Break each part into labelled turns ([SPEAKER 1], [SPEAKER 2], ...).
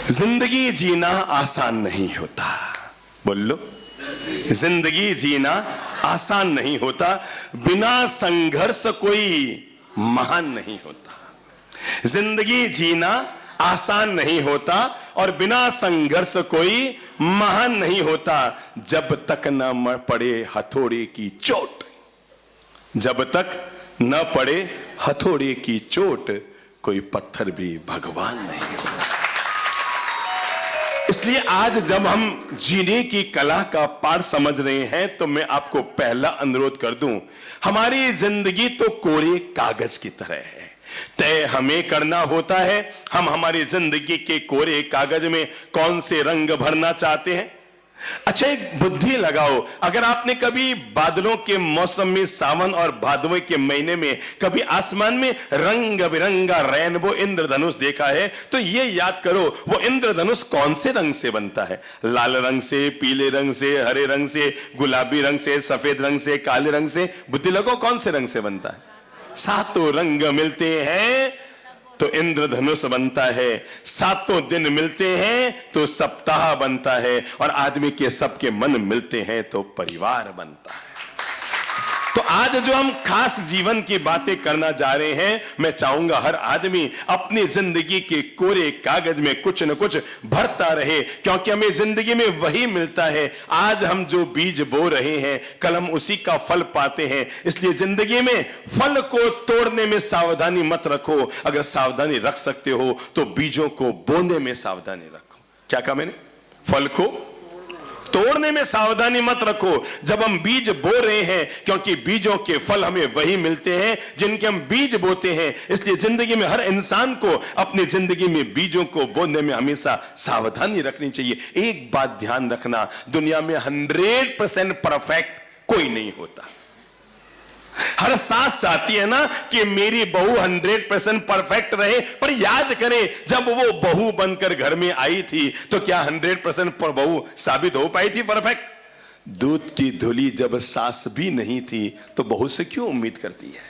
[SPEAKER 1] जिंदगी जीना आसान नहीं होता। बोल लो, जिंदगी जीना आसान नहीं होता। बिना संघर्ष कोई महान नहीं होता। जिंदगी जीना आसान नहीं होता और बिना संघर्ष कोई महान नहीं होता। जब तक न पड़े हथौड़े की चोट, जब तक न पड़े हथौड़े की चोट, कोई पत्थर भी भगवान नहीं होता। इसलिए आज जब हम जीने की कला का पाठ समझ रहे हैं तो मैं आपको पहला अनुरोध कर दूं, हमारी जिंदगी तो कोरे कागज की तरह है। तय हमें करना होता है हम हमारी जिंदगी के कोरे कागज में कौन से रंग भरना चाहते हैं। अच्छा, एक बुद्धि लगाओ, अगर आपने कभी बादलों के मौसम में, सावन और भादों के महीने में कभी आसमान में रंग बिरंगा रेनबो इंद्रधनुष देखा है तो ये याद करो वो इंद्रधनुष कौन से रंग से बनता है। लाल रंग से, पीले रंग से, हरे रंग से, गुलाबी रंग से, सफेद रंग से, काले रंग से। बुद्धि लगाओ कौन से रंग से बनता है। सातों रंग मिलते हैं तो इंद्रधनुष बनता है। सातों दिन मिलते हैं तो सप्ताह बनता है और आदमी के सबके मन मिलते हैं तो परिवार बनता है। तो आज जो हम खास जीवन की बातें करना जा रहे हैं, मैं चाहूंगा हर आदमी अपनी जिंदगी के कोरे कागज में कुछ न कुछ भरता रहे, क्योंकि हमें जिंदगी में वही मिलता है। आज हम जो बीज बो रहे हैं कल हम उसी का फल पाते हैं। इसलिए जिंदगी में फल को तोड़ने में सावधानी मत रखो। अगर सावधानी रख सकते हो तो बीजों को बोने में सावधानी रखो। क्या कहा मैंने? फल को तोड़ने में सावधानी मत रखो जब हम बीज बो रहे हैं, क्योंकि बीजों के फल हमें वही मिलते हैं जिनके हम बीज बोते हैं। इसलिए जिंदगी में हर इंसान को अपनी जिंदगी में बीजों को बोने में हमेशा सावधानी रखनी चाहिए। एक बात ध्यान रखना, दुनिया में 100% परफेक्ट कोई नहीं होता। हर सास चाहती है ना कि मेरी बहू 100% परफेक्ट रहे, पर याद करें जब वो बहू बनकर घर में आई थी तो क्या 100% बहू साबित हो पाई थी परफेक्ट? दूध की धुली जब सास भी नहीं थी तो बहू से क्यों उम्मीद करती है?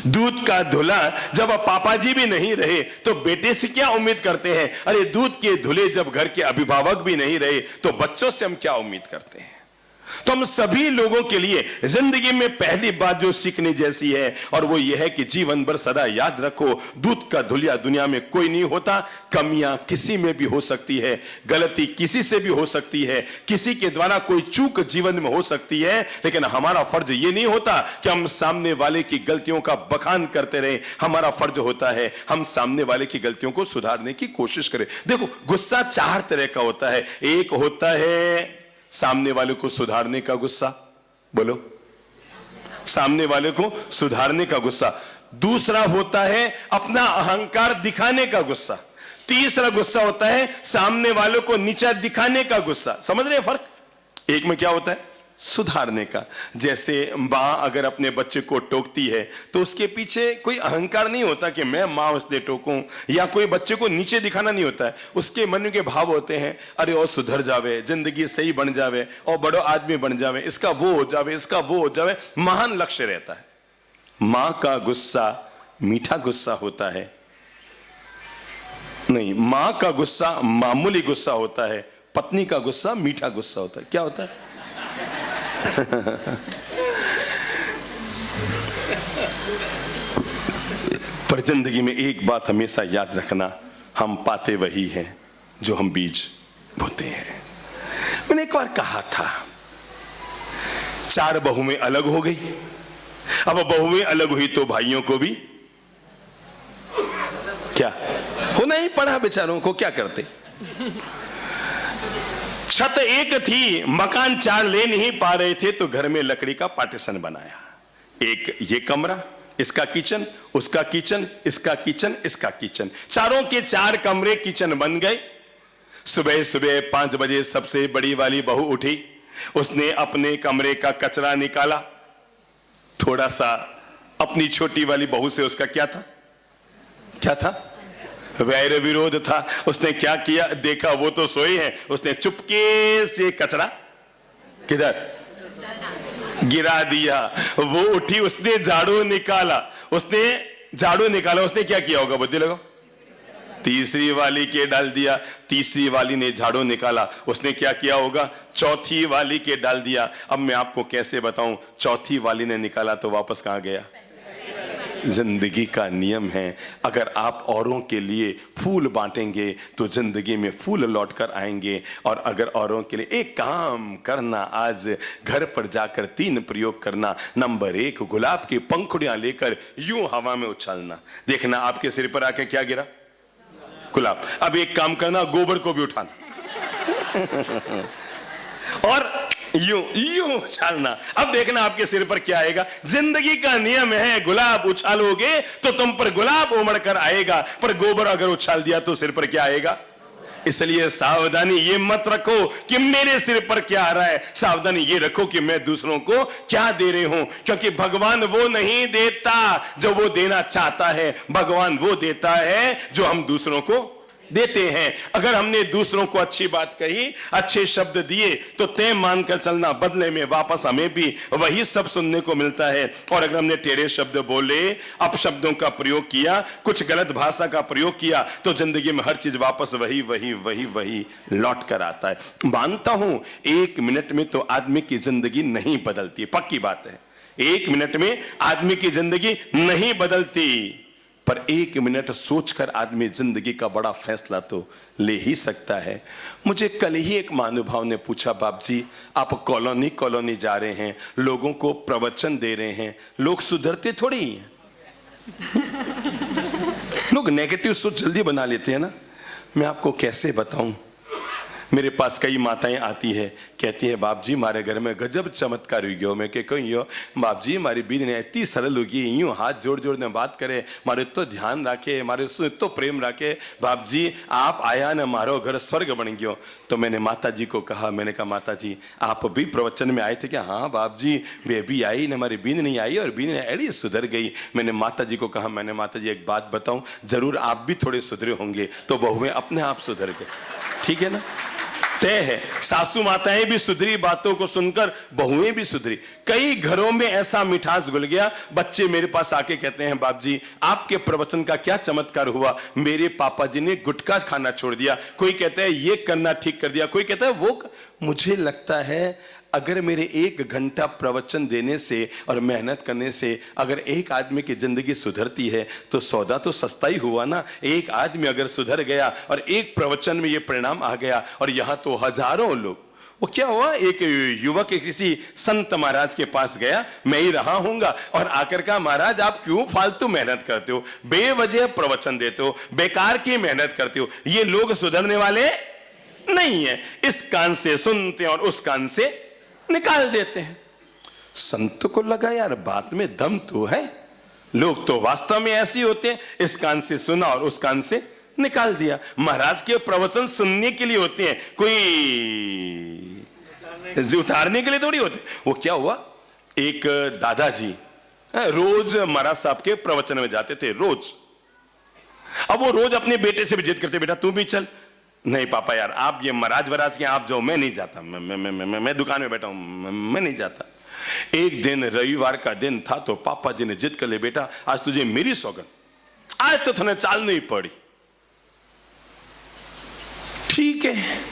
[SPEAKER 1] दूध का धुला जब पापा जी भी नहीं रहे तो बेटे से क्या उम्मीद करते हैं? अरे दूध के धुले जब घर के अभिभावक भी नहीं रहे तो बच्चों से हम क्या उम्मीद करते हैं? तो हम सभी लोगों के लिए जिंदगी में पहली बात जो सीखने जैसी है और वो ये है कि जीवन भर सदा याद रखो, दूध का धुलिया दुनिया में कोई नहीं होता। कमियां किसी में भी हो सकती है, गलती किसी से भी हो सकती है, किसी के द्वारा कोई चूक जीवन में हो सकती है, लेकिन हमारा फर्ज ये नहीं होता कि हम सामने वाले की गलतियों का बखान करते रहे। हमारा फर्ज होता है हम सामने वाले की गलतियों को सुधारने की कोशिश करें। देखो, गुस्सा 4 तरह का होता है। एक होता है सामने वाले को सुधारने का गुस्सा, बोलो, सामने वाले को सुधारने का गुस्सा। दूसरा होता है अपना अहंकार दिखाने का गुस्सा। तीसरा गुस्सा होता है सामने वाले को नीचा दिखाने का गुस्सा। समझ रहे हैं फर्क? एक में क्या होता है? सुधारने का। जैसे मां अगर अपने बच्चे को टोकती है तो उसके पीछे कोई अहंकार नहीं होता कि मैं मां इसलिए टोकूं, या कोई बच्चे को नीचे दिखाना नहीं होता है। उसके मन के भाव होते हैं, अरे और सुधर जावे, जिंदगी सही बन जावे और बड़ो आदमी बन जावे, इसका वो हो जावे, इसका वो हो जावे। महान लक्ष्य रहता है। मां का गुस्सा मीठा गुस्सा होता है नहीं, मां का गुस्सा मामूली गुस्सा होता है, पत्नी का गुस्सा मीठा गुस्सा होता है। क्या होता है? पर जिंदगी में एक बात हमेशा याद रखना, हम पाते वही हैं जो हम बीज बोते हैं। मैंने एक बार कहा था 4 बहुएं अलग हो गई। अब बहुएं अलग हुई तो भाइयों को भी क्या होना ही पड़ा, बेचारों को क्या करते। छत एक थी, मकान 4 ले नहीं पा रहे थे तो घर में लकड़ी का पार्टीशन बनाया। एक ये कमरा, इसका किचन, उसका किचन, इसका किचन, इसका किचन, चारों के 4 कमरे किचन बन गए। सुबह सुबह 5 बजे सबसे बड़ी वाली बहू उठी, उसने अपने कमरे का कचरा निकाला। थोड़ा सा अपनी छोटी वाली बहू से उसका क्या था? क्या था? वैर विरोध था। उसने क्या किया? देखा वो तो सोए हैं, उसने चुपके से कचरा किधर गिरा दिया। वो उठी, उसने झाड़ू निकाला, उसने क्या किया होगा? बुद्धि लगाओ। तीसरी वाली के डाल दिया, तीसरी वाली ने झाड़ू निकाला, उसने क्या किया होगा, चौथी वाली के डाल दिया। अब मैं आपको कैसे बताऊं, चौथी वाली ने निकाला तो वापस कहां गया? जिंदगी का नियम है, अगर आप औरों के लिए फूल बांटेंगे तो जिंदगी में फूल लौट कर आएंगे। और अगर औरों के लिए एक काम करना, आज घर पर जाकर 3 प्रयोग करना। नंबर 1, गुलाब की पंखुड़ियां लेकर यूं हवा में उछालना, देखना आपके सिर पर आके क्या गिरा? गुलाब। अब एक काम करना, गोबर को भी उठाना और यूं यूं उछालना, अब देखना आपके सिर पर क्या आएगा। जिंदगी का नियम है, गुलाब उछालोगे तो तुम पर गुलाब उमड़ कर आएगा, पर गोबर अगर उछाल दिया तो सिर पर क्या आएगा? इसलिए सावधानी ये मत रखो कि मेरे सिर पर क्या आ रहा है, सावधानी ये रखो कि मैं दूसरों को क्या दे रहे हूं, क्योंकि भगवान वो नहीं देता जो वो देना चाहता है, भगवान वो देता है जो हम दूसरों को देते हैं। अगर हमने दूसरों को अच्छी बात कही, अच्छे शब्द दिए, तो तय मानकर चलना, बदले में वापस हमें भी वही सब सुनने को मिलता है। और अगर हमने टेढ़े शब्द बोले, अपशब्दों का प्रयोग किया, कुछ गलत भाषा का प्रयोग किया, तो जिंदगी में हर चीज वापस वही वही वही वही लौट कर आता है। मानता हूं 1 मिनट में तो आदमी की जिंदगी नहीं बदलती, पक्की बात है, 1 मिनट में आदमी की जिंदगी नहीं बदलती, पर 1 मिनट सोचकर आदमी जिंदगी का बड़ा फैसला तो ले ही सकता है। मुझे कल ही एक महानुभाव ने पूछा, बाप जी आप कॉलोनी कॉलोनी जा रहे हैं, लोगों को प्रवचन दे रहे हैं, लोग सुधरते थोड़ी हैं लोग नेगेटिव सोच जल्दी बना लेते हैं ना। मैं आपको कैसे बताऊं, मेरे पास कई माताएं आती है, कहती है बाप जी हमारे घर में गजब चमत्कार हुई गयो। मैं कहीं हो बाप जी हमारी बीवी ने इतनी सरल होगी, यूं हाथ जोड़ जोड़ ने बात करे, हमारे तो ध्यान रखे, हमारे तो प्रेम रखे, बाप जी आप आया ना हमारो घर स्वर्ग बन गयो। तो मैंने माता जी को कहा, मैंने कहा माता जी आप भी प्रवचन में आए थे क्या? हाँ बाप जी बेबी आई ना, हमारी बीवी नहीं आई और बीवी ने एड़ी सुधर गई। मैंने माता जी को कहा, मैंने माता जी एक बात बताऊं, जरूर आप भी थोड़े सुधरे होंगे, तो बहुएं अपने आप सुधर गए, ठीक है ना, तय है। सासू माताएं भी सुधरी, बातों को सुनकर बहुएं भी सुधरी। कई घरों में ऐसा मिठास घुल गया, बच्चे मेरे पास आके कहते हैं बाप जी आपके प्रवचन का क्या चमत्कार हुआ, मेरे पापा जी ने गुटखा खाना छोड़ दिया, कोई कहता है ये करना ठीक कर दिया, कोई कहता है वो। मुझे लगता है अगर मेरे 1 घंटा प्रवचन देने से और मेहनत करने से अगर एक आदमी की जिंदगी सुधरती है तो सौदा तो सस्ता ही हुआ ना। एक आदमी अगर सुधर गया और एक प्रवचन में ये परिणाम आ गया, और यहां तो हजारों लोग। वो क्या हुआ, एक युवक किसी संत महाराज के पास गया, मैं ही रहा हूंगा, और आकर कहा महाराज आप क्यों फालतू मेहनत करते हो, बेवजह प्रवचन देते हो, बेकार की मेहनत करते हो, ये लोग सुधरने वाले नहीं है। इस कान से सुनते हैं और उस कान से निकाल देते हैं। संत को लगा यार बात में दम तो है, लोग तो वास्तव में ऐसे होते हैं, इस कान से सुना और उस कान से निकाल दिया। महाराज के प्रवचन सुनने के लिए होते हैं, कोई उतारने के लिए थोड़ी होते। वो क्या हुआ, एक दादाजी रोज महाराज साहब के प्रवचन में जाते थे, रोज। अब वो रोज अपने बेटे से भी जिद करते, बेटा तू भी चल। नहीं पापा यार आप ये महाराज वराज के आप जाओ, मैं नहीं जाता, मैं दुकान में बैठा हूं, मैं नहीं जाता। एक दिन रविवार का दिन था तो पापा जी ने जिद कर ले, बेटा आज तुझे मेरी सौगंध, आज तो तुम्हें चाल नहीं पड़ी। ठीक है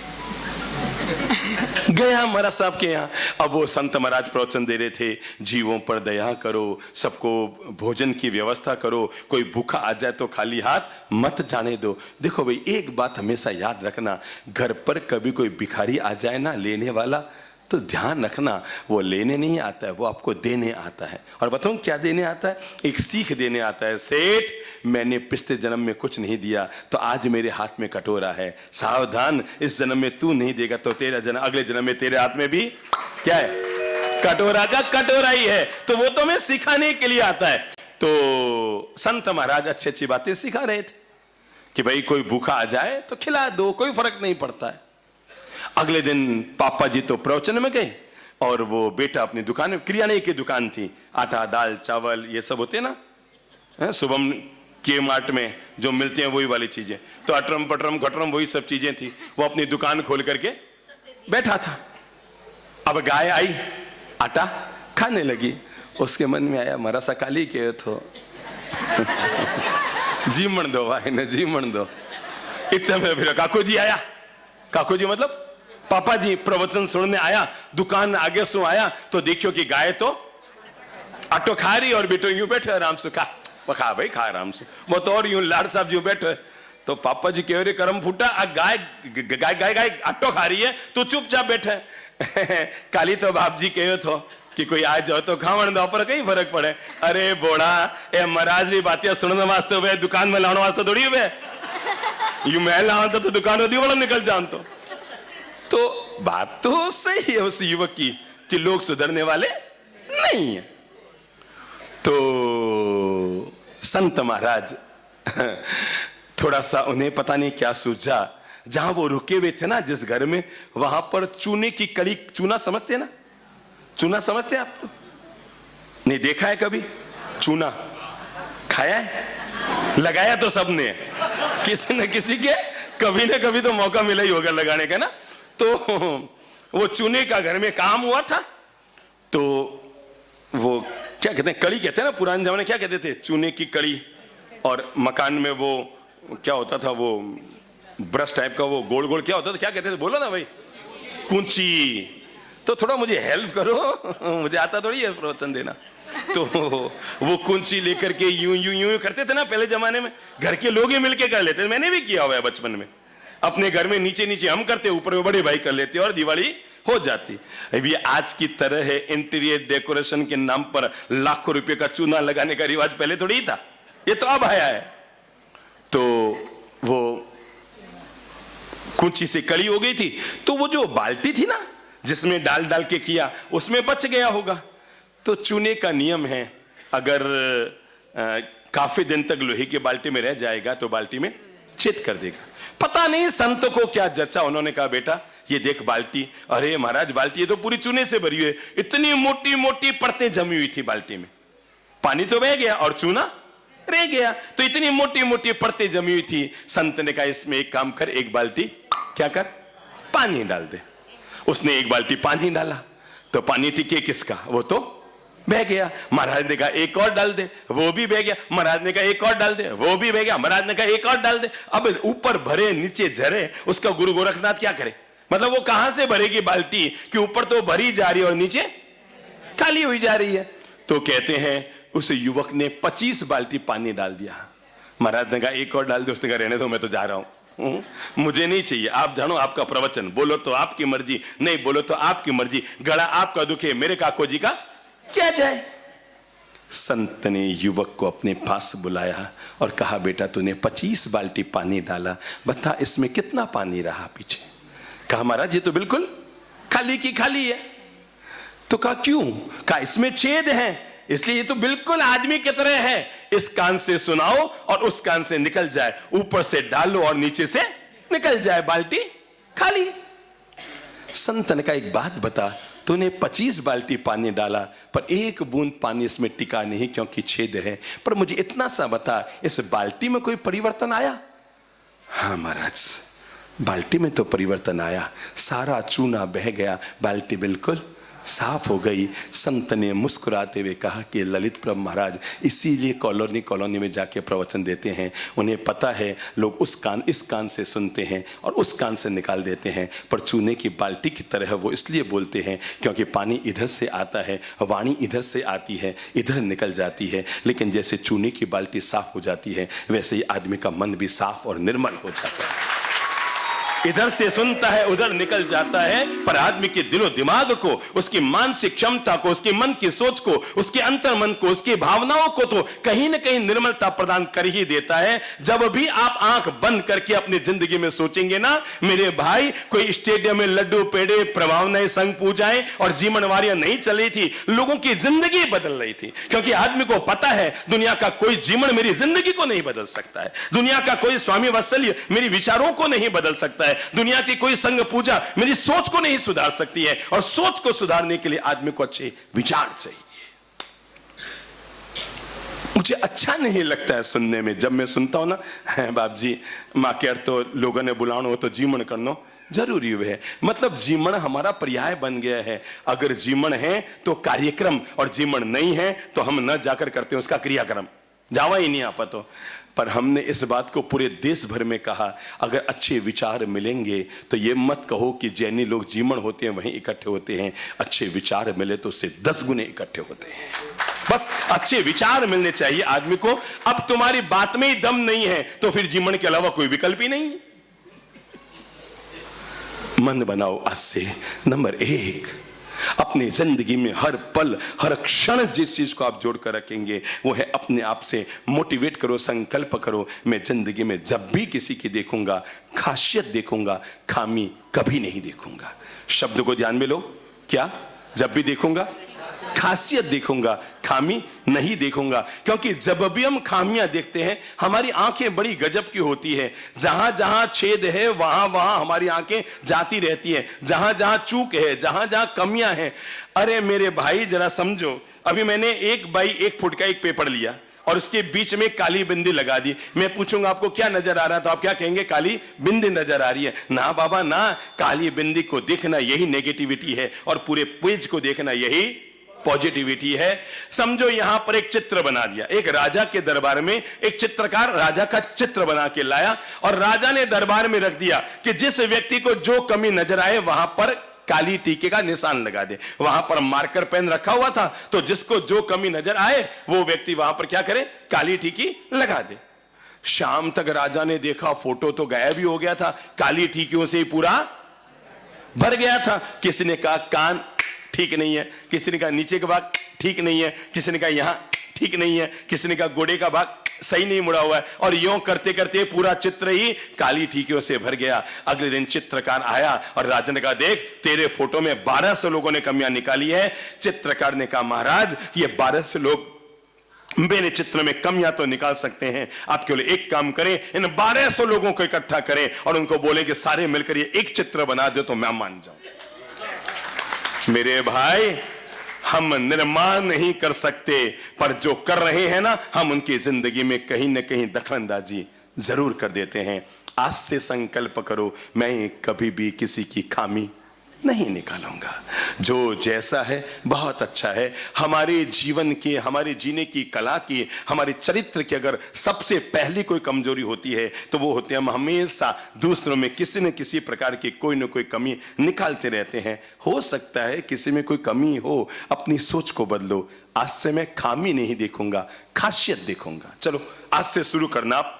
[SPEAKER 1] गया महाराज साहब के यहाँ। अब वो संत महाराज प्रवचन दे रहे थे, जीवों पर दया करो, सबको भोजन की व्यवस्था करो, कोई भूखा आ जाए तो खाली हाथ मत जाने दो। देखो भाई एक बात हमेशा याद रखना, घर पर कभी कोई भिखारी आ जाए ना लेने वाला, तो ध्यान रखना वो लेने नहीं आता है, वो आपको देने आता है। और बताऊं क्या देने आता है, एक सीख देने आता है। सेठ मैंने पिछले जन्म में कुछ नहीं दिया तो आज मेरे हाथ में कटोरा है, सावधान इस जन्म में तू नहीं देगा तो तेरा जन्म अगले जन्म में तेरे हाथ में भी क्या है, कटोरा का कटोरा ही है। तो वो तो हमें सिखाने के लिए आता है। तो संत महाराज अच्छी अच्छी बातें सिखा रहे थे कि भाई कोई भूखा आ जाए तो खिला दो, कोई फर्क नहीं पड़ता है। अगले दिन पापा जी तो प्रवचन में गए और वो बेटा अपनी दुकान में, किराने की दुकान थी, आटा दाल चावल ये सब होते ना शुभम के मार्ट में जो मिलते हैं वही वाली चीजें, तो अटरम पटरम घटरम वही सब चीजें थी। वो अपनी दुकान खोल करके बैठा था। अब गाय आई आटा खाने लगी, उसके मन में आया मरा सकाली के तो जीमण दो भाई ने, जीमण दो। इतने में फिर काकू जी आया, काकू जी मतलब पापा जी प्रवचन सुनने आया, दुकान आगे सु आया तो देखियो कि गाय तो आटो खा रही और बेटो यूं बैठे आराम से, खा भाई खा आराम से, वो तो और यूं लाड साहब यूं बैठे। तो पापा जी कह रहे करम फूटा, गाय गाय गाय गाय आटो खा रही है, तू चुपचाप बैठे। काली तो बाप जी कहो थो कि कोई आ जाओ तो खावण दो पर कई फर्क पड़े। अरे बोड़ा ए महाराज री बातें सुनने वास्ते वे दुकान में लाने वास्ते थोड़ी वे यू मैं लाऊं तो दुकान दी वाला निकल जान। तो बात तो सही है उस युवक की कि लोग सुधरने वाले नहीं है। तो संत महाराज थोड़ा सा उन्हें पता नहीं क्या सूझा, जहां वो रुके हुए थे ना जिस घर में, वहां पर चूने की कड़ी, चूना समझते हैं ना, चूना समझते हैं आप? नहीं देखा है कभी चूना? खाया है? लगाया तो सबने, किसी न किसी के कभी न कभी तो मौका मिला ही होगा लगाने का ना। तो वो चूने का घर में काम हुआ था। तो वो क्या कहते हैं, कड़ी कहते हैं ना, पुराने जमाने क्या कहते थे, चूने की कड़ी। और मकान में वो क्या होता था, वो ब्रश टाइप का वो गोल गोल क्या होता था, क्या कहते थे, बोलो ना भाई, कूंची। तो थोड़ा मुझे हेल्प करो, मुझे आता थोड़ी है प्रवचन देना। तो वो कुंची लेकर के यूं यूं यूं करते थे ना पहले जमाने में, घर के लोग ही मिलके कर लेते थे। मैंने भी किया हुआ है बचपन में, अपने घर में नीचे नीचे हम करते, ऊपर में बड़े भाई कर लेते और दिवाली हो जाती। अभी आज की तरह है इंटीरियर डेकोरेशन के नाम पर लाखों रुपए का चूना लगाने का रिवाज पहले थोड़ी ही था, ये तो अब आया है। तो वो कुंची से कड़ी हो गई थी, तो वो जो बाल्टी थी ना जिसमें डाल डाल के किया, उसमें बच गया होगा। तो चूने का नियम है, अगर काफी दिन तक लोहे की बाल्टी में रह जाएगा तो बाल्टी में छेद कर देगा। पता नहीं संत को क्या जचा, उन्होंने कहा बेटा ये देख बाल्टी। अरे महाराज बाल्टी ये तो पूरी चूने से भरी हुई है, इतनी मोटी मोटी परतें जमी हुई थी बाल्टी में, पानी तो बह गया और चूना रह गया, तो इतनी मोटी मोटी परतें जमी हुई थी। संत ने कहा इसमें एक काम कर, एक बाल्टी क्या कर, पानी डाल दे। उसने एक बाल्टी पानी डाला तो पानी टिके किसका, वो तो बह गया। महाराज ने कहा एक और डाल दे, वो भी बह गया। महाराज ने कहा एक और डाल दे, वो भी बह गया। महाराज ने कहा एक और डाल दे। अब ऊपर भरे नीचे झरे, उसका गुरु गोरखनाथ क्या करे, मतलब वो कहां से भरेगी बाल्टी कि ऊपर तो भरी जा रही है और नीचे खाली हुई जा रही है। तो कहते हैं उस युवक ने 25 बाल्टी पानी डाल दिया। महाराज ने कहा एक और डाल दे। उसने कहा रहने दो, मैं तो जा रहा हूं, मुझे नहीं चाहिए, आप जानो आपका प्रवचन, बोलो तो आपकी मर्जी, नहीं बोलो तो आपकी मर्जी, गला आपका दुखे, मेरे काको जी का क्या जाए। संत ने युवक को अपने पास बुलाया और कहा बेटा तूने 25 बाल्टी पानी डाला, बता इसमें कितना पानी रहा पीछे। कहा महाराज ये तो बिल्कुल खाली की खाली है। तो कहा क्यों? कहा इसमें छेद है, इसलिए ये तो बिल्कुल आदमी की तरह है, इस कान से सुनाओ और उस कान से निकल जाए, ऊपर से डालो और नीचे से निकल जाए, बाल्टी खाली। संत ने कहा एक बात बता, तूने 25 बाल्टी पानी डाला पर एक बूंद पानी इसमें टिका नहीं क्योंकि छेद है, पर मुझे इतना सा बता इस बाल्टी में कोई परिवर्तन आया? हाँ महाराज बाल्टी में तो परिवर्तन आया, सारा चूना बह गया, बाल्टी बिल्कुल साफ हो गई। संत ने मुस्कुराते हुए कहा कि ललित प्रभु महाराज इसीलिए कॉलोनी कॉलोनी में जाके प्रवचन देते हैं, उन्हें पता है लोग इस कान से सुनते हैं और उस कान से निकाल देते हैं, पर चूने की बाल्टी की तरह वो इसलिए बोलते हैं क्योंकि पानी इधर से आता है, वाणी इधर से आती है, इधर निकल जाती है। लेकिन जैसे चूने की बाल्टी साफ हो जाती है वैसे ही आदमी का मन भी साफ और निर्मल हो जाता है, इधर से सुनता है उधर निकल जाता है, पर आदमी के दिलो दिमाग को, उसकी मानसिक क्षमता को, उसकी मन की सोच को, उसके अंतर मन को, उसकी भावनाओं को तो कहीं ना कहीं निर्मलता प्रदान कर ही देता है। जब भी आप आंख बंद करके अपनी जिंदगी में सोचेंगे ना मेरे भाई, कोई स्टेडियम में लड्डू पेड़े प्रभावनाएं संग पूजाएं और जीवनवारियां नहीं चल रही थी, लोगों की जिंदगी बदल रही थी, क्योंकि आदमी को पता है दुनिया का कोई जीवन मेरी जिंदगी को नहीं बदल सकता है, दुनिया का कोई स्वामी वात्सल्य मेरी विचारों को नहीं बदल सकता है, दुनिया की कोई संग पूजा मेरी सोच को नहीं सुधार सकती है, और सोच को सुधारने के लिए आदमी को अच्छे विचार चाहिए। मुझे अच्छा नहीं लगता है सुनने में, जब मैं सुनता हूं ना बाप जी मां केर तो लोगों ने बुलानो हो तो जीवन करनो जरूरी है, मतलब जीवन हमारा पर्याय बन गया है। अगर जीवन है तो कार्यक्रम, और जीवन नहीं है तो हम न जाकर करते हैं उसका क्रियाक्रम, जावा ही नहीं आपा तो। पर हमने इस बात को पूरे देश भर में कहा, अगर अच्छे विचार मिलेंगे तो ये मत कहो कि जैनी लोग जीमण होते हैं वहीं इकट्ठे होते हैं। अच्छे विचार मिले तो उससे 10 गुने इकट्ठे होते हैं। बस अच्छे विचार मिलने चाहिए आदमी को। अब तुम्हारी बात में ही दम नहीं है तो फिर जीमण के अलावा कोई विकल्प ही नहीं। मन बनाओ आज से। नंबर 1, अपनी जिंदगी में हर पल हर क्षण जिस चीज को आप जोड़ कर रखेंगे वो है अपने आप से मोटिवेट करो, संकल्प करो, मैं जिंदगी में जब भी किसी की देखूंगा खासियत देखूंगा, खामी कभी नहीं देखूंगा। शब्द को ध्यान में लो, क्या? जब भी देखूंगा खासियत देखूंगा, खामी नहीं देखूंगा। क्योंकि जब भी हम खामियां देखते हैं हमारी आंखें बड़ी गजब की होती है। जहां जहां छेद है वहां वहां हमारी आंखें जाती रहती हैं। जहां जहां चूक है, जहां जहां कमियां हैं। अरे मेरे भाई जरा समझो, अभी मैंने 1 बाई 1 फुट का एक पेपर लिया और उसके बीच में काली बिंदी लगा दी। मैं पूछूंगा आपको क्या नजर आ रहा है तो आप क्या कहेंगे? काली बिंदी नजर आ रही है। ना बाबा ना, काली बिंदी को देखना यही नेगेटिविटी है और पूरे पेज को देखना यही पॉजिटिविटी है। समझो यहां पर एक चित्र बना दिया। एक राजा के दरबार में एक चित्रकार राजा का चित्र बना के लाया और राजा ने दरबार में रख दिया कि जिस व्यक्ति को जो कमी नजर आए वहां पर काली टीके का निशान लगा दे। वहां पर मार्कर पेन रखा हुआ था तो जिसको जो कमी नजर आए वो व्यक्ति वहां पर क्या करे? काली टीकी लगा दे। शाम तक राजा ने देखा फोटो तो गायब ही हो गया था, काली टीकियों से ही पूरा भर गया था। किसी ने कहा कान ठीक नहीं है, किसी ने कहा नीचे का भाग ठीक नहीं है, किसी ने कहा यहां ठीक नहीं है, किसी ने कहा गोड़े का भाग सही नहीं मुड़ा हुआ है। और यूं करते करते पूरा चित्र ही काली टीकियों से भर गया। अगले दिन चित्रकार आया और राजा ने कहा देख तेरे फोटो में 1200 लोगों ने कमियां निकाली है। चित्रकार ने कहा महाराज ये 1200 लोग मेरे चित्र में कमियां तो निकाल सकते हैं, आप केवल एक काम करें, इन 1200 लोगों को इकट्ठा करें और उनको बोले कि सारे मिलकर ये एक चित्र बना दो तो मैं मान जाऊं। मेरे भाई हम निर्माण नहीं कर सकते पर जो कर रहे हैं ना हम उनकी जिंदगी में कहीं ना कहीं दखलंदाजी जरूर कर देते हैं। आज से संकल्प करो मैं कभी भी किसी की खामी नहीं निकालूंगा। जो जैसा है बहुत अच्छा है। हमारे जीवन के, हमारे जीने की कला की, हमारे चरित्र की अगर सबसे पहली कोई कमजोरी होती है तो वो होती है हम हमेशा दूसरों में किसी न किसी प्रकार की कोई न कोई कमी निकालते रहते हैं। हो सकता है किसी में कोई कमी हो, अपनी सोच को बदलो। आज से मैं खामी नहीं देखूंगा, खासियत देखूंगा। चलो आज से शुरू करना आप।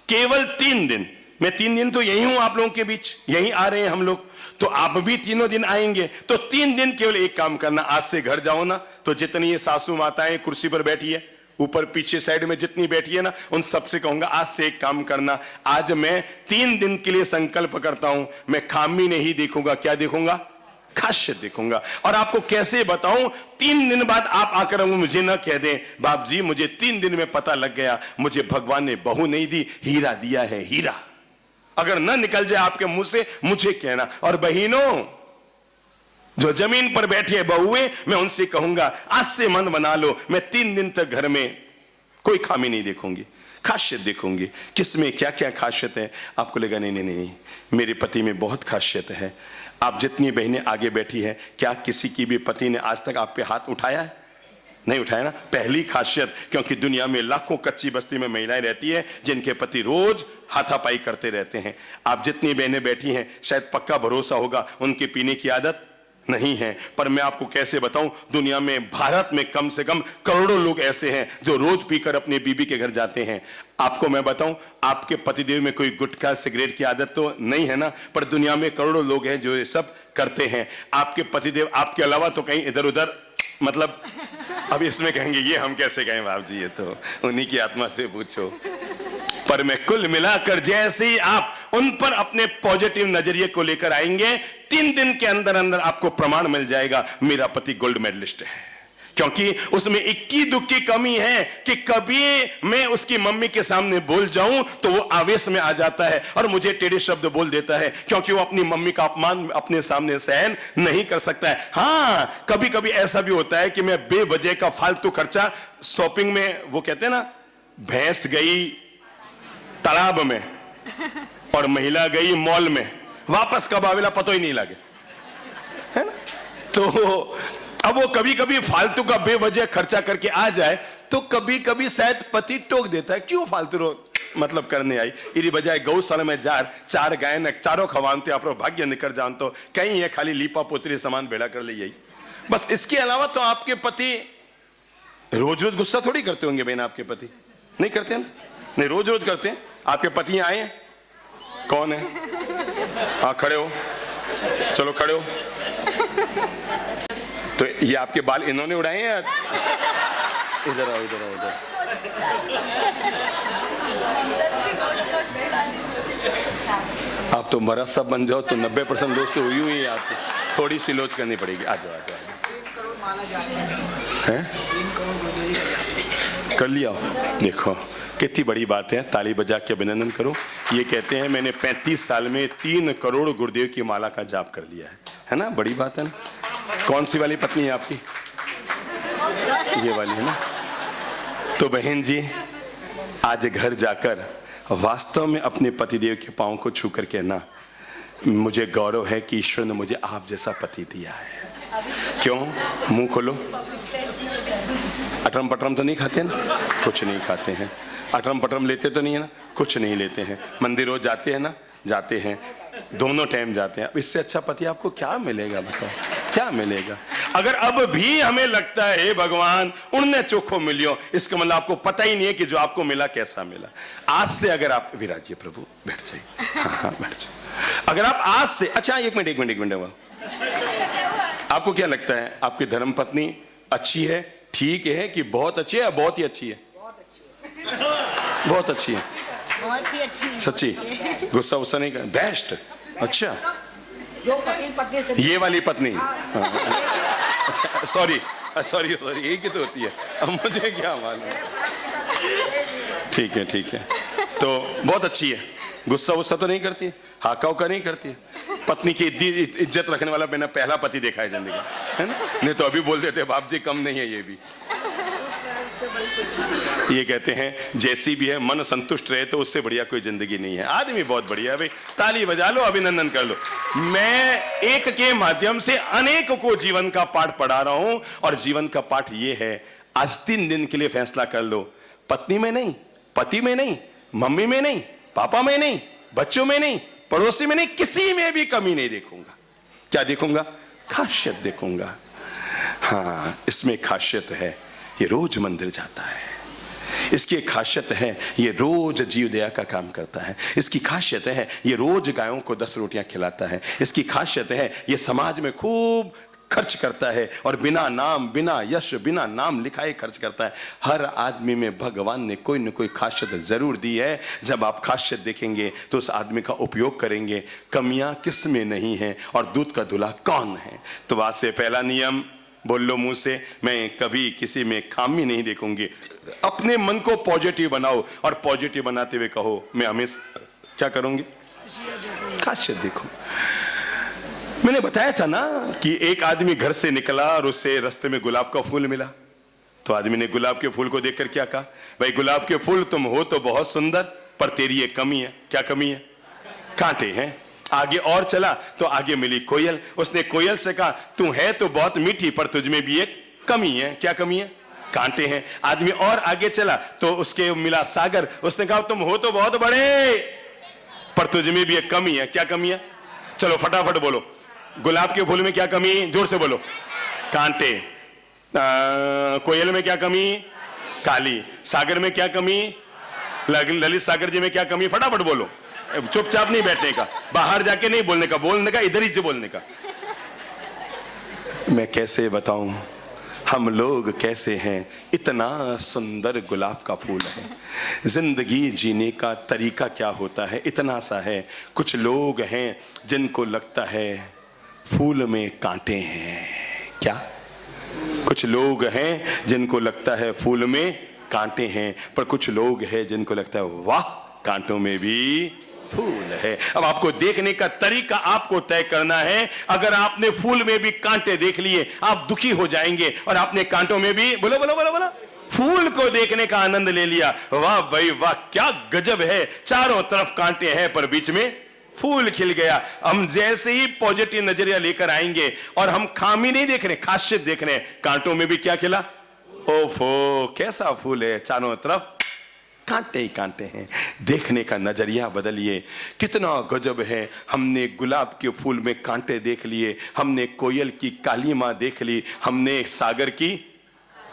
[SPEAKER 1] केवल 3 दिन, मैं 3 दिन तो यही हूं आप लोगों के बीच, यही आ रहे हैं हम लोग, तो आप भी तीनों दिन आएंगे। तो 3 दिन केवल एक काम करना, आज से घर जाओ ना तो जितनी ये सासू माताएं कुर्सी पर बैठी है, ऊपर पीछे साइड में जितनी बैठी है ना, उन सबसे कहूंगा आज से एक काम करना। आज मैं 3 दिन के लिए संकल्प करता हूं मैं खामी नहीं देखूंगा। क्या देखूंगा? खासियत देखूंगा। और आपको कैसे बताऊं? 3 दिन बाद आप आकर मुझे ना कह दें बाप जी मुझे 3 दिन में पता लग गया मुझे भगवान ने बहू नहीं दी, हीरा दिया है, हीरा। अगर ना निकल जाए आपके मुंह से मुझे कहना। और बहनों जो जमीन पर बैठी है बहुएं, मैं उनसे कहूंगा आज से मन बना लो मैं 3 दिन तक घर में कोई खामी नहीं देखूंगी, खासियत देखूंगी। किसमें क्या क्या खासियत है? आपको लगा नहीं नहीं नहीं मेरे पति में बहुत खासियत है। आप जितनी बहनें आगे बैठी है क्या किसी की भी पति ने आज तक आप पे हाथ उठाया है? नहीं उठाया ना। पहली खासियत, क्योंकि दुनिया में लाखों कच्ची बस्ती में महिलाएं रहती है जिनके पति रोज हाथापाई करते रहते हैं। आप जितनी बहनें बैठी हैं शायद पक्का भरोसा होगा उनके पीने की आदत नहीं है। पर मैं आपको कैसे बताऊं, दुनिया में भारत में कम से कम करोड़ों लोग ऐसे हैं जो रोज पीकर अपने बीबी के घर जाते हैं। आपको मैं बताऊं आपके पतिदेव में कोई गुटखा सिगरेट की आदत तो नहीं है ना, पर दुनिया में करोड़ों लोग हैं जो ये सब करते हैं। आपके पतिदेव आपके अलावा तो कहीं इधर उधर, मतलब अब इसमें कहेंगे ये हम कैसे कहें बाप जी, ये तो उन्हीं की आत्मा से पूछो। पर मैं कुल मिलाकर जैसे ही आप उन पर अपने पॉजिटिव नजरिए को लेकर आएंगे 3 दिन के अंदर अंदर आपको प्रमाण मिल जाएगा मेरा पति गोल्ड मेडलिस्ट है। क्योंकि उसमें इक्की दुक्की कमी है कि कभी मैं उसकी मम्मी के सामने बोल जाऊं तो वो आवेश में आ जाता है और मुझे टेढ़े शब्द बोल देता है, क्योंकि वो अपनी मम्मी का अपमान अपने सामने सहन नहीं कर सकता है। हाँ कभी कभी ऐसा भी होता है कि मैं बेवजह का फालतू खर्चा शॉपिंग में, वो कहते हैं ना भैंस गई तालाब में और महिला गई मॉल में, वापस कब आवेला पता ही नहीं लगे, है ना। तो अब वो कभी कभी फालतू का बेवजह खर्चा करके आ जाए तो कभी कभी शायद पति टोक देता है क्यों फालतू मतलब करने आई इरी बजाय गौशाला में जार चार गाय ने चारों खवानते आपरो भाग्य निकर जान तो कहीं है खाली लीपा पोतरी सामान भेड़ा कर ले यही बस। इसके अलावा तो आपके पति रोज रोज गुस्सा थोड़ी करते होंगे बहन, आपके पति नहीं करते ना? नहीं, रोज रोज करते हैं। आपके पति आए हैं? कौन है? हाँ खड़े हो, चलो खड़े हो। तो ये आपके बाल इन्होंने उड़ाए हैं? इधर आओ, इधर आओ, इधर। आप तो मरा सब बन जाओ तो 90% लोच तो हुई हुई है आपकी, थोड़ी सी लोच करनी पड़ेगी। आ जाओ, आ जाओ। हैं? कर लिया? देखो कितनी बड़ी बात है, ताली बजा के अभिनंदन करो। ये कहते हैं मैंने 35 साल में 3 करोड़ गुरुदेव की माला का जाप कर लिया है ना? बड़ी बात है ना? कौन सी वाली पत्नी है आपकी? ये वाली है ना? तो बहन जी आज घर जाकर वास्तव में अपने पतिदेव के पांव को छू कर कहना, मुझे गौरव है कि ईश्वर ने मुझे आप जैसा पति दिया है। क्यों? मुंह खोलो। अटरम पटरम तो नहीं खाते ना? कुछ नहीं खाते हैं। अटरम पटरम लेते तो नहीं है ना? कुछ नहीं लेते हैं। मंदिर रोज जाते हैं ना? जाते हैं, दोनों टाइम जाते हैं। अब इससे अच्छा पति आपको क्या मिलेगा? बताओ क्या मिलेगा? अगर अब भी हमें लगता है हे भगवान उनने चोखो मिलियो, इसका मतलब आपको पता ही नहीं है कि जो आपको मिला कैसा मिला। आज से अगर आप विराजिए प्रभु, बैठ जाइए। हाँ हाँ बैठ जाइए। अगर आप आज से, अच्छा एक मिनट आपको क्या लगता है आपकी धर्म पत्नी अच्छी है, ठीक है कि बहुत अच्छी है? बहुत ही अच्छी है। बहुत अच्छी है, बहुत ही अच्छी है। सच्ची? गुस्सा वुस्सा नहीं कर? बेस्ट। अच्छा
[SPEAKER 2] जो पत्नी से
[SPEAKER 1] ये वाली पत्नी? अच्छा सॉरी सॉरी सॉरी, यही की तो होती है, अब मुझे क्या मालूम। ठीक है ठीक है, तो बहुत अच्छी है, गुस्सा वुस्सा तो नहीं करती, हाका उका नहीं करती। पत्नी की इज्जत रखने वाला मैंने पहला पति देखा है जिंदगी, है ना? नहीं तो अभी बोल देते बाप जी कम नहीं है ये भी। ये कहते हैं जैसी भी है मन संतुष्ट रहे तो उससे बढ़िया कोई जिंदगी नहीं है। आदमी बहुत बढ़िया है भाई, ताली बजा लो, अभिनंदन कर लो। मैं एक के माध्यम से अनेक को जीवन का पाठ पढ़ा रहा हूं और जीवन का पाठ ये है, आज 3 दिन के लिए फैसला कर लो, पत्नी में नहीं, पति में नहीं, मम्मी में नहीं, पापा में नहीं, बच्चों में नहीं, पड़ोसी में नहीं, किसी में भी कमी नहीं देखूंगा। क्या देखूंगा? खासियत देखूंगा। हाँ इसमें खासियत है, ये रोज मंदिर जाता है। इसकी एक खासियत है, ये रोज जीव दया का काम करता है। इसकी खासियत है, ये रोज गायों को 10 रोटियां खिलाता है। इसकी खासियत है, ये समाज में खूब खर्च करता है और बिना नाम, बिना यश, बिना नाम लिखाए खर्च करता है। हर आदमी में भगवान ने कोई न कोई खासियत जरूर दी है। जब आप खासियत देखेंगे तो उस आदमी का उपयोग करेंगे। कमियां किस में नहीं है और दूध का दूल्हा कौन है? तो आज से पहला नियम बोल लो मुंह से, मैं कभी किसी में खामी नहीं देखूंगी। अपने मन को पॉजिटिव बनाओ और पॉजिटिव बनाते हुए कहो मैं हमेशा क्या करूंगी? खासियत देखो। मैंने बताया था ना कि एक आदमी घर से निकला और उसे रास्ते में गुलाब का फूल मिला। तो आदमी ने गुलाब के फूल को देखकर क्या कहा? भाई गुलाब के फूल तुम हो तो बहुत सुंदर, पर तेरी एक कमी है। क्या कमी है? कांटे हैं। आगे और चला तो आगे मिली कोयल। उसने कोयल से कहा तू है तो बहुत मीठी, पर तुझमें भी एक कमी है। क्या कमी है? कांटे हैं। आदमी और आगे चला तो उसके मिला सागर। उसने कहा तुम हो तो बहुत बड़े, पर तुझमें भी एक कमी है। क्या कमी है? चलो फटाफट बोलो, गुलाब के फूल में क्या कमी? जोर से बोलो। कांटे। कोयल में क्या कमी? काली। सागर में क्या कमी? ललित सागर जी में क्या कमी? फटाफट बोलो, चुपचाप नहीं बैठने का, बाहर जाके नहीं बोलने का, बोलने का इधर ही से बोलने का। मैं कैसे बताऊं हम लोग कैसे हैं? इतना सुंदर गुलाब का फूल है। जिंदगी जीने का तरीका क्या होता है? इतना सा है। कुछ लोग हैं जिनको लगता है फूल में कांटे हैं। क्या? कुछ लोग हैं जिनको लगता है फूल में कांटे हैं, पर कुछ लोग हैं जिनको लगता है वाह कांटों में भी फूल है। अब आपको देखने का तरीका आपको तय करना है। अगर आपने फूल में भी कांटे देख लिए आप दुखी हो जाएंगे, और आपने कांटों में भी बोलो बोलो बोलो बोलो फूल को देखने का आनंद ले लिया। वाह भाई वाह, क्या गजब है, चारों तरफ कांटे हैं पर बीच में फूल खिल गया। हम जैसे ही पॉजिटिव नजरिया लेकर आएंगे और हम खामी नहीं देख रहे, खासियत देख रहे हैं, कांटों में भी क्या खिला? ओफो कैसा फूल है, चारों तरफ कांटे ही कांटे हैं। देखने का नजरिया बदलिए। कितना गजब है, हमने गुलाब के फूल में कांटे देख लिए, हमने कोयल की काली मां देख ली, हमने सागर की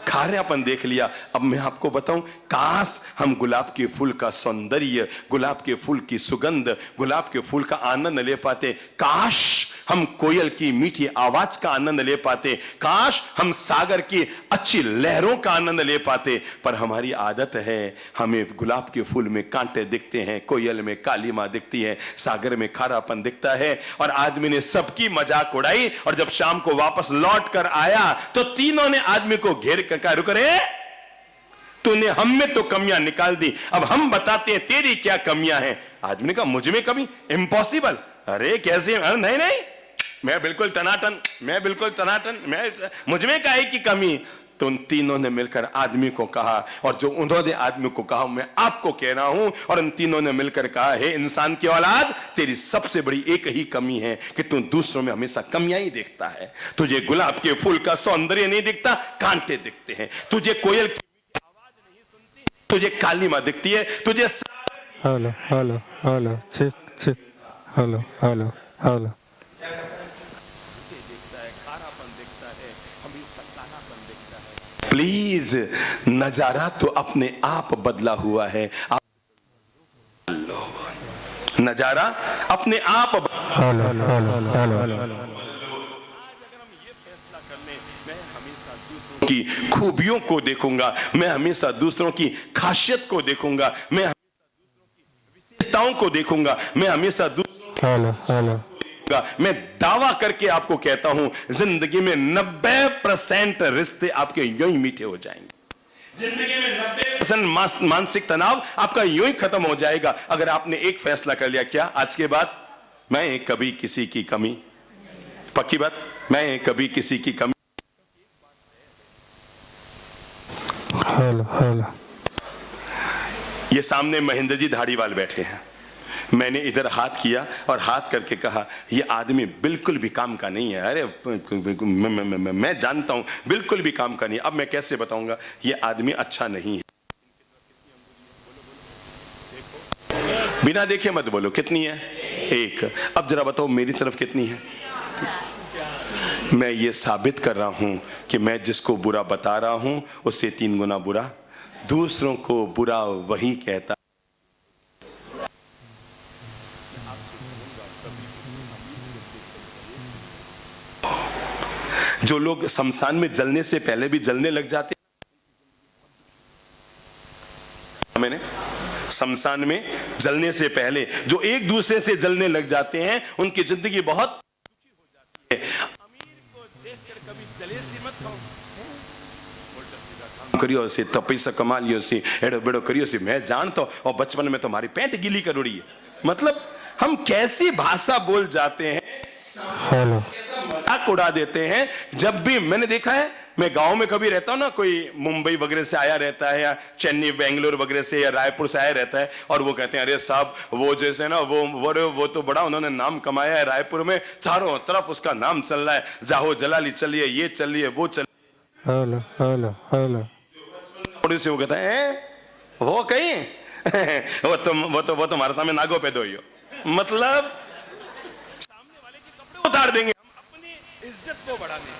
[SPEAKER 1] खारापन देख लिया। अब मैं आपको बताऊं, काश हम गुलाब के फूल का सौंदर्य, गुलाब के फूल की सुगंध, गुलाब के फूल का आनंद ले पाते। काश हम कोयल की मीठी आवाज का आनंद ले पाते। काश हम सागर की अच्छी लहरों का आनंद ले पाते। पर हमारी आदत है, हमें गुलाब के फूल में कांटे दिखते हैं, कोयल में काली मां दिखती है, सागर में खारापन दिखता है। और आदमी ने सबकी मजाक उड़ाई, और जब शाम को वापस लौट कर आया तो तीनों ने आदमी को घेर कर कहा, रुक रे, तूने हम में तो कमियां निकाल दी, अब हम बताते हैं तेरी क्या कमियां हैं। आदमी ने कहा, मुझ में कमी? इम्पॉसिबल। अरे कैसे? नहीं नहीं, मैं बिल्कुल टनाटन, मैं बिल्कुल टनाटन, मैं मुझ में काहे की कमी? तो उन तीनों ने मिलकर आदमी को कहा, और जो उन्होंने आदमी को कहा मैं आपको कह रहा हूं। और उन तीनों ने मिलकर कहा, हे इंसान की औलाद, तेरी सबसे बड़ी एक ही कमी है कि तू दूसरों में हमेशा कमियां ही देखता है। तुझे गुलाब के फूल का सौंदर्य नहीं दिखता, कांटे दिखते हैं। तुझे कोयल की आवाज नहीं सुनती, तुझे काली मां दिखती है। तुझे
[SPEAKER 3] hello hello hello check check, hello hello hello,
[SPEAKER 1] please, नजारा तो अपने आप बदला हुआ है। आप लो, नजारा अपने आप
[SPEAKER 3] हेलो हेलो हेलो हेलो।
[SPEAKER 1] की खूबियों को देखूंगा, मैं हमेशा दूसरों की खासियत को देखूंगा, मैं हमेशा दूसरों की विशेषताओं को देखूंगा, मैं हमेशा
[SPEAKER 3] हेलो हेलो,
[SPEAKER 1] मैं दावा करके आपको कहता हूं, जिंदगी में 90% रिश्ते आपके यूं ही मीठे हो जाएंगे। जिंदगी में 90% मानसिक तनाव आपका यूं ही खत्म हो जाएगा अगर आपने एक फैसला कर लिया। क्या आज के बाद मैं कभी किसी की कमी, पक्की बात, मैं कभी किसी की कमी।
[SPEAKER 3] हेलो हेलो,
[SPEAKER 1] ये सामने महेंद्र जी धारीवाल बैठे हैं। मैंने इधर हाथ किया और हाथ करके कहा, ये आदमी बिल्कुल भी काम का नहीं है। अरे मैं जानता हूं बिल्कुल भी काम का नहीं। अब मैं कैसे बताऊंगा ये आदमी अच्छा नहीं है? बिना देखे मत बोलो, कितनी है? एक। अब जरा बताओ मेरी तरफ कितनी है? मैं ये साबित कर रहा हूं कि मैं जिसको बुरा बता रहा हूं उससे 3 गुना बुरा दूसरों को बुरा वही कहता। जो लोग शमशान में जलने से पहले भी जलने लग जाते हैं, मैंने शमशान में जलने से पहले जो एक दूसरे से जलने लग जाते हैं उनकी जिंदगी बहुत दुखी हो जाती है। अमीर को देखकर कभी जलेसी मत खाओ, उल्टा सीधा काम करियो से तो पैसा कमा लियो से एड़ो बेड़ो करियो से। मैं जानता हूं, और बचपन में तुम्हारी पैंट गीली कर उड़ी है। मतलब हम कैसी भाषा बोल जाते हैं,
[SPEAKER 3] हेलो,
[SPEAKER 1] मजाक उड़ा देते हैं। जब भी मैंने देखा है, मैं गांव में कभी रहता हूं ना, कोई मुंबई वगैरह से आया रहता है या चेन्नई बेंगलोर वगैरह से या रायपुर से आया रहता है, और वो कहते हैं अरे साहब वो जैसे ना वो तो बड़ा उन्होंने नाम कमाया है रायपुर में, चारों तरफ उसका नाम चल रहा है, जाहो जलाली चलिए, ये चलिए वो चलिए।
[SPEAKER 3] हेलो हेलो हेलो,
[SPEAKER 1] थोड़ी से वो कहता है वो कहीं वो तुम्हारे सामने नागो पे दो, मतलब सामने वाले के कपड़े उतार देंगे हम अपनी इज्जत को बढ़ाने।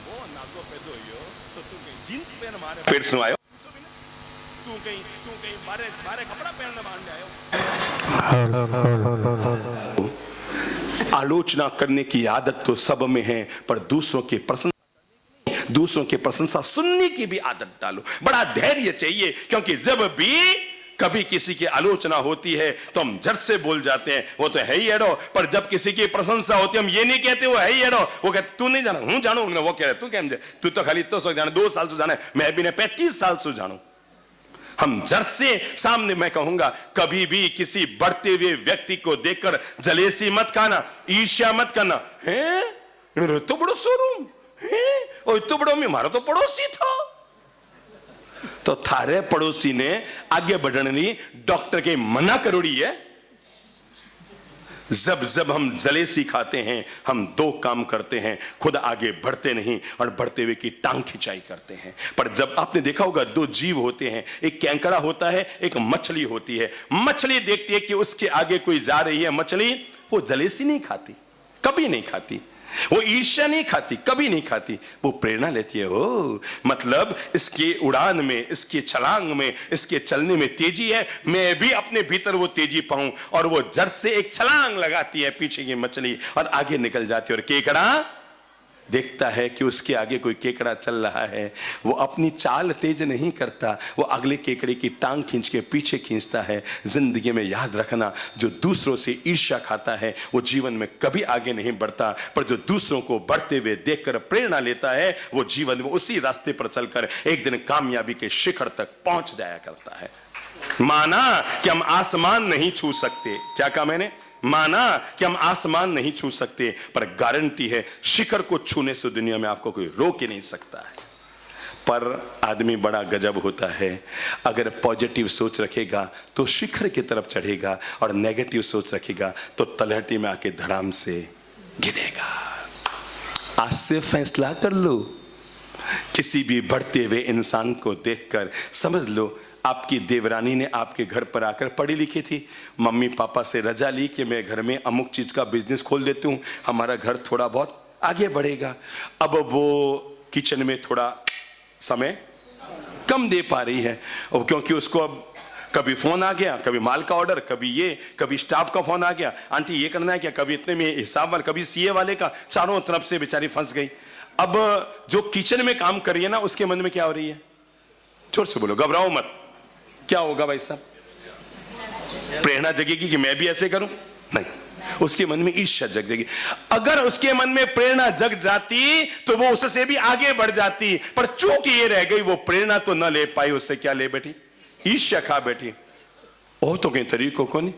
[SPEAKER 1] वो नागो पे दो तो तू कहीं जींस पहन मारे पेट सुनायो, तू कहीं बारे कपड़ा पहनने बांध आयो।
[SPEAKER 3] Hello hello hello.
[SPEAKER 1] आलोचना करने की आदत तो सब में है, पर दूसरों के प्रशंसा सुनने की भी आदत डालो। बड़ा धैर्य चाहिए, क्योंकि जब भी कभी किसी की आलोचना होती है तो हम झट से बोल जाते हैं वो तो है ही एडो, पर जब किसी की प्रशंसा होती है हम ये नहीं कहते वो है ही एडो। वो कहते तू नहीं जाना, हूं जानू, वो कह रहे तू क्या, तू तो खाली तो जाना 2 साल से जाना है, मैं भी 35 साल से जानू। हम झट से सामने, मैं कहूंगा कभी भी किसी बढ़ते हुए व्यक्ति को देखकर जलेसी मत खाना, ईर्ष्या मत करना। है तो बड़ो शोरूम है, और तो बड़ो में हमारा तो पड़ोसी था, तो थारे पड़ोसी ने आगे बढ़ने डॉक्टर के मना करोड़ी है। जब जब हम जलेसी खाते हैं, हम दो काम करते हैं, खुद आगे बढ़ते नहीं और बढ़ते हुए की टांग खिंचाई करते हैं। पर जब आपने देखा होगा, दो जीव होते हैं, एक केंकड़ा होता है, एक मछली होती है। मछली देखती है कि उसके आगे कोई जा रही है, मछली वो जलेसी नहीं खाती, कभी नहीं खाती, वो ईर्ष्या नहीं खाती, कभी नहीं खाती, वो प्रेरणा लेती है। ओ मतलब इसके उड़ान में, इसके छलांग में, इसके चलने में तेजी है, मैं भी अपने भीतर वो तेजी पाऊं। और वो जड़ से एक छलांग लगाती है पीछे की मछली और आगे निकल जाती है। और केकड़ा देखता है कि उसके आगे कोई केकड़ा चल रहा है, वो अपनी चाल तेज नहीं करता, वो अगले केकड़े की टांग खींच के पीछे खींचता है। जिंदगी में याद रखना, जो दूसरों से ईर्ष्या खाता है वो जीवन में कभी आगे नहीं बढ़ता, पर जो दूसरों को बढ़ते हुए देखकर प्रेरणा लेता है वो जीवन में उसी रास्ते पर चलकर एक दिन कामयाबी के शिखर तक पहुंच जाया करता है। माना कि हम आसमान नहीं छू सकते, क्या कहा मैंने? माना कि हम आसमान नहीं छू सकते, पर गारंटी है शिखर को छूने से दुनिया में आपको कोई रोक ही नहीं सकता है। पर आदमी बड़ा गजब होता है, अगर पॉजिटिव सोच रखेगा तो शिखर की तरफ चढ़ेगा, और नेगेटिव सोच रखेगा तो तलहटी में आके धड़ाम से गिरेगा। आज से फैसला कर लो, किसी भी बढ़ते हुए इंसान को देखकर समझ लो आपकी देवरानी ने आपके घर पर आकर पढ़ी लिखी थी, मम्मी पापा से रजा ली कि मैं घर में अमुक चीज का बिजनेस खोल देती हूँ, हमारा घर थोड़ा बहुत आगे बढ़ेगा। अब वो किचन में थोड़ा समय कम दे पा रही है, और क्योंकि उसको अब कभी फोन आ गया, कभी माल का ऑर्डर, कभी ये, कभी स्टाफ का फोन आ गया, आंटी ये करना है क्या, कभी इतने में हिसाब वाला, कभी सीए वाले का, चारों तरफ से बेचारी फंस गई। अब जो किचन में काम कर रही है ना, उसके मन में क्या हो रही है? जोर से बोलो, घबराओ मत। क्या होगा भाई साहब? प्रेरणा जगेगी कि मैं भी ऐसे करूं? नहीं, उसके मन में ईर्ष्या जग जाएगी। अगर उसके मन में प्रेरणा जग जाती तो वो उससे भी आगे बढ़ जाती, पर चूंकि ये रह गई, वो प्रेरणा तो न ले पाई, उससे क्या ले बैठी? ईर्ष्या खा बैठी। ओ तो कहीं तरीकों को नहीं,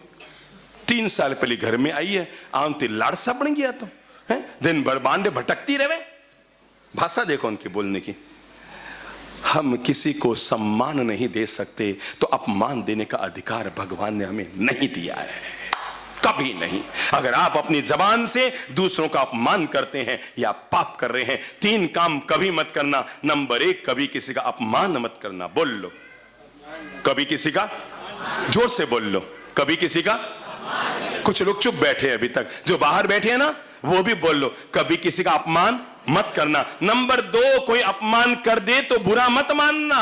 [SPEAKER 1] 3 साल पहले घर में आई है, आमती लाड़सा बन गया तो है, दिन भर बांडे भटकती रहे। भाषा देखो उनकी बोलने की। हम किसी को सम्मान नहीं दे सकते तो अपमान देने का अधिकार भगवान ने हमें नहीं दिया है, कभी नहीं। अगर आप अपनी जबान से दूसरों का अपमान करते हैं या पाप कर रहे हैं, 3 काम कभी मत करना। नंबर 1, कभी किसी का अपमान मत करना। बोल लो, कभी किसी का, जोर से बोल लो, कभी किसी का। कुछ लोग चुप बैठे हैं अभी तक, जो बाहर बैठे हैं ना वो भी बोल लो, कभी किसी का अपमान मत करना। नंबर 2, कोई अपमान कर दे तो बुरा मत मानना।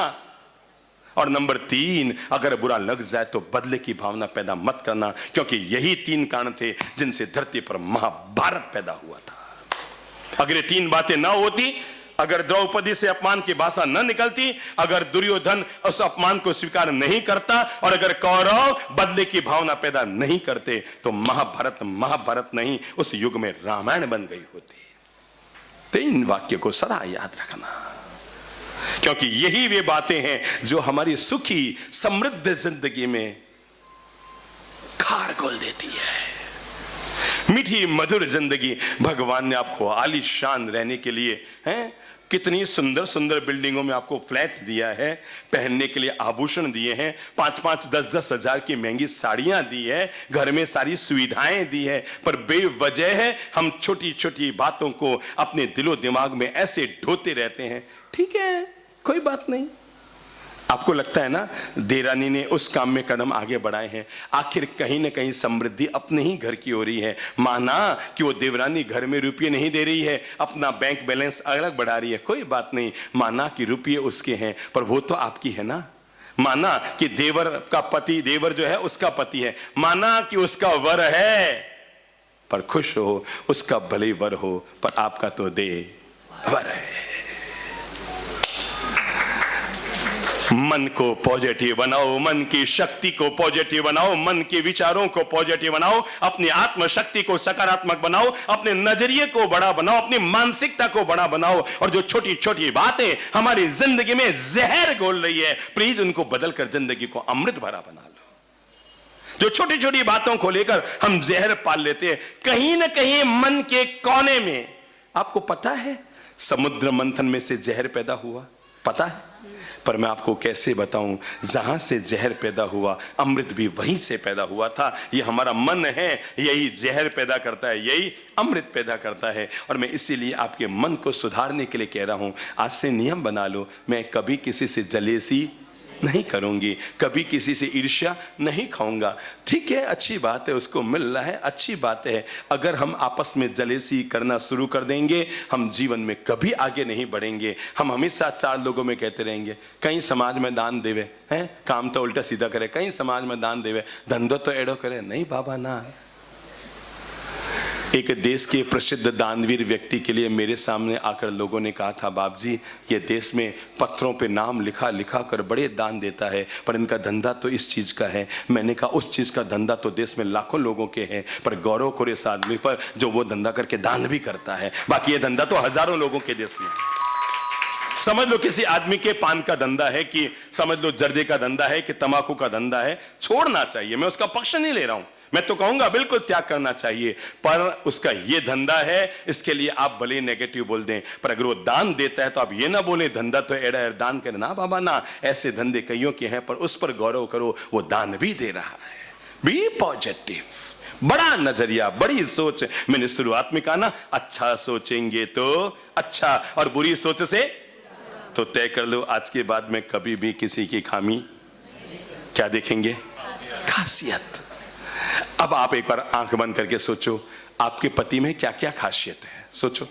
[SPEAKER 1] और नंबर 3, अगर बुरा लग जाए तो बदले की भावना पैदा मत करना, क्योंकि यही 3 कारण थे जिनसे धरती पर महाभारत पैदा हुआ था। अगर ये 3 बातें ना होती, अगर द्रौपदी से अपमान की भाषा न निकलती, अगर दुर्योधन उस अपमान को स्वीकार नहीं करता, और अगर कौरव बदले की भावना पैदा नहीं करते, तो महाभारत नहीं, उस युग में रामायण बन गई होती। 3 वाक्य को सदा याद रखना, क्योंकि यही वे बातें हैं जो हमारी सुखी समृद्ध जिंदगी में खार घोल देती है। मीठी मधुर जिंदगी भगवान ने आपको आलीशान रहने के लिए हैं, कितनी सुंदर सुंदर बिल्डिंगों में आपको फ्लैट दिया है, पहनने के लिए आभूषण दिए हैं, 5-5, 10-10 हजार की महंगी साड़ियां दी है, घर में सारी सुविधाएं दी है, पर बेवजह है हम छोटी छोटी बातों को अपने दिलो दिमाग में ऐसे ढोते रहते हैं। ठीक है, कोई बात नहीं। आपको लगता है ना देरानी ने उस काम में कदम आगे बढ़ाए हैं, आखिर कहीं ना कहीं समृद्धि अपने ही घर की हो रही है। माना कि वो देवरानी घर में रुपये नहीं दे रही है, अपना बैंक बैलेंस अलग बढ़ा रही है, कोई बात नहीं। माना कि रुपये उसके हैं, पर वो तो आपकी है ना। माना कि देवर का पति, देवर जो है उसका पति है, माना कि उसका वर है, पर खुश हो, उसका भले वर हो, पर आपका तो देवर है। मन को पॉजिटिव बनाओ, मन की शक्ति को पॉजिटिव बनाओ, मन के विचारों को पॉजिटिव बनाओ, अपनी आत्मशक्ति को सकारात्मक बनाओ, अपने नजरिए को बड़ा बनाओ, अपनी मानसिकता को बड़ा बनाओ। और जो छोटी छोटी बातें हमारी जिंदगी में जहर घोल रही है, प्लीज उनको बदलकर जिंदगी को अमृत भरा बना लो। जो छोटी छोटी बातों को लेकर हम जहर पाल लेते हैं, कहीं ना कहीं मन के कोने में, आपको पता है समुद्र मंथन में से जहर पैदा हुआ, पता है? पर मैं आपको कैसे बताऊं, जहां से जहर पैदा हुआ अमृत भी वहीं से पैदा हुआ था। ये हमारा मन है, यही जहर पैदा करता है, यही अमृत पैदा करता है। और मैं इसीलिए आपके मन को सुधारने के लिए कह रहा हूं, आज से नियम बना लो, मैं कभी किसी से जलेसी नहीं करूंगी, कभी किसी से ईर्ष्या नहीं खाऊंगा। ठीक है, अच्छी बात है, उसको मिल रहा है, अच्छी बात है। अगर हम आपस में जलेसी करना शुरू कर देंगे, हम जीवन में कभी आगे नहीं बढ़ेंगे। हम हमेशा चार लोगों में कहते रहेंगे, कहीं समाज में दान देवे हैं, काम तो उल्टा सीधा करे, कहीं समाज में दान देवे, धंधो तो एड़ो करे। नहीं बाबा ना। एक देश के प्रसिद्ध दानवीर व्यक्ति के लिए मेरे सामने आकर लोगों ने कहा था, बाप जी ये देश में पत्थरों पे नाम लिखा लिखा कर बड़े दान देता है, पर इनका धंधा तो इस चीज़ का है। मैंने कहा उस चीज़ का धंधा तो देश में लाखों लोगों के हैं, पर गौरव करो इस आदमी पर जो वो धंधा करके दान भी करता है। बाकी ये धंधा तो हजारों लोगों के देश में। समझ लो किसी आदमी के पान का धंधा है, कि समझ लो जर्दे का धंधा है, कि तंबाकू का धंधा है, छोड़ना चाहिए। मैं उसका पक्ष नहीं ले रहा हूं, मैं तो कहूंगा बिल्कुल त्याग करना चाहिए, पर उसका ये धंधा है, इसके लिए आप भले नेगेटिव बोल दें, पर अगर वो दान देता है तो आप ये ना बोले धंधा तो एड़ा है, दान करे ना बाबा ना। ऐसे धंधे कईयों के हैं, पर उस पर गौरव करो, वो दान भी दे रहा है। बी पॉजिटिव, बड़ा नजरिया, बड़ी सोच। मैंने शुरुआत में कहा ना, अच्छा सोचेंगे तो अच्छा, और बुरी सोच से तो तय कर लो आज के बाद में कभी भी किसी की खामी क्या देखेंगे, खासियत। अब आप एक बार आंख बंद करके सोचो, आपके पति में क्या क्या खासियत है, सोचो,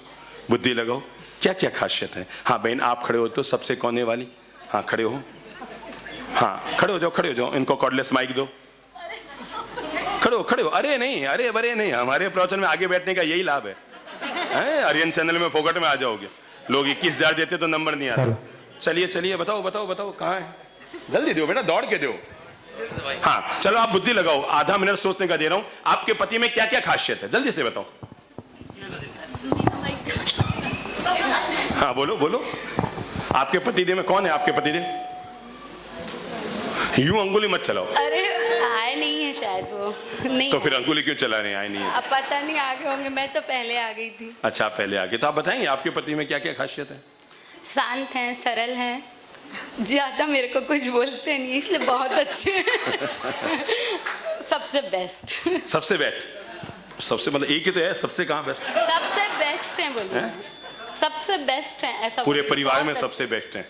[SPEAKER 1] बुद्धि लगाओ, क्या क्या खासियत है। हाँ बहन आप खड़े हो तो सबसे कोने वाली, हाँ खड़े हो, हाँ खड़े हो जाओ, खड़े हो जाओ, इनको कॉर्डलेस माइक दो, खड़े हो, खड़े हो। अरे नहीं, अरे बरे नहीं, हमारे प्रवचन में आगे बैठने का यही लाभ है। आर्यन चैनल में फोकट में आ जाओगे, लोग 21,000 देते तो नंबर नहीं आता। चलिए चलिए बताओ बताओ बताओ, कहाँ है, जल्दी दो बेटा, दौड़ के दो। हाँ चलो आप बुद्धि लगाओ, आधा मिनट सोचने का दे रहा हूं। आपके पति में क्या क्या खासियत है, जल्दी से बताओ। हाँ बोलो बोलो, आपके पतिदेव में कौन है आपके पतिदेव? यूं अंगुली मत चलाओ।
[SPEAKER 4] अरे आए नहीं है शायद वो, नहीं
[SPEAKER 1] तो फिर अंगुली क्यों चला रहे हैं, आए नहीं है?
[SPEAKER 4] अब पता नहीं आगे होंगे, मैं तो पहले आ गई थी।
[SPEAKER 1] अच्छा आप पहले आ गए, तो आप बताएंगे आपके पति में क्या क्या खासियत है?
[SPEAKER 4] शांत हैं, सरल हैं, ज्यादा मेरे को कुछ बोलते नहीं, इसलिए बहुत अच्छे हैं। सबसे बेस्ट।
[SPEAKER 1] सबसे बेस्ट, सबसे मतलब एक ही तो है, सबसे कहाँ बेस्ट?
[SPEAKER 4] सबसे बेस्ट है बोलिए, सबसे बेस्ट है ऐसा
[SPEAKER 1] पूरे
[SPEAKER 4] बोलिए,
[SPEAKER 1] परिवार में
[SPEAKER 4] बहुत
[SPEAKER 1] सबसे बेस्ट है।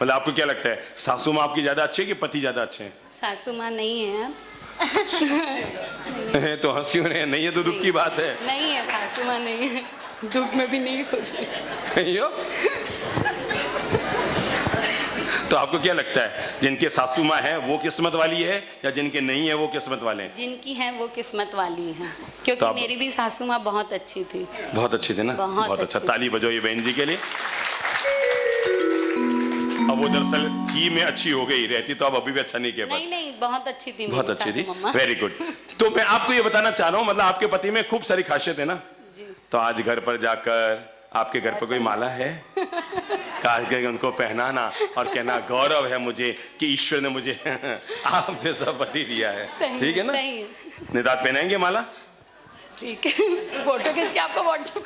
[SPEAKER 1] मतलब आपको क्या लगता है, सासू माँ आपकी ज्यादा अच्छी है कि पति ज्यादा अच्छे हैं?
[SPEAKER 4] सासू माँ नहीं है अब।
[SPEAKER 1] तो हंस क्यों रहे हैं? नहीं है तो दुख की बात है।
[SPEAKER 4] नहीं है, सासू माँ नहीं है, दुख में भी नहीं हो सकती।
[SPEAKER 1] नहीं हो? तो आपको क्या लगता है, जिनके सासू माँ है वो किस्मत वाली है, या जिनके नहीं है वो किस्मत वाले हैं?
[SPEAKER 4] जिनकी है वो किस्मत वाली है, क्योंकि
[SPEAKER 1] तो
[SPEAKER 4] मेरी भी सासू माँ बहुत अच्छी थी।
[SPEAKER 1] बहुत अच्छी थी ना, बहुत अच्छा। ताली बजाओ ये बहन जी के लिए। अब वो दरअसल थी में अच्छी हो गई, रहती तो अब अभी भी अच्छा नहीं कह पाती।
[SPEAKER 4] नहीं नहीं, बहुत अच्छी थी,
[SPEAKER 1] बहुत अच्छी थी,
[SPEAKER 4] मम्मा।
[SPEAKER 1] Very good. तो मैं आपको ये बताना चाह रहा हूँ, मतलब आपके पति में खूब सारी खासियत है ना
[SPEAKER 4] जी।
[SPEAKER 1] तो आज घर पर जाकर आपके घर पर कोई माला है, कहा उनको पहनाना और कहना गौरव है मुझे कि ईश्वर ने मुझे आप जैसा पति दिया है। ठीक है ना? निदात पहनाएंगे माला?
[SPEAKER 4] ठीक है, फोटो खींच के आपको व्हाट्सएप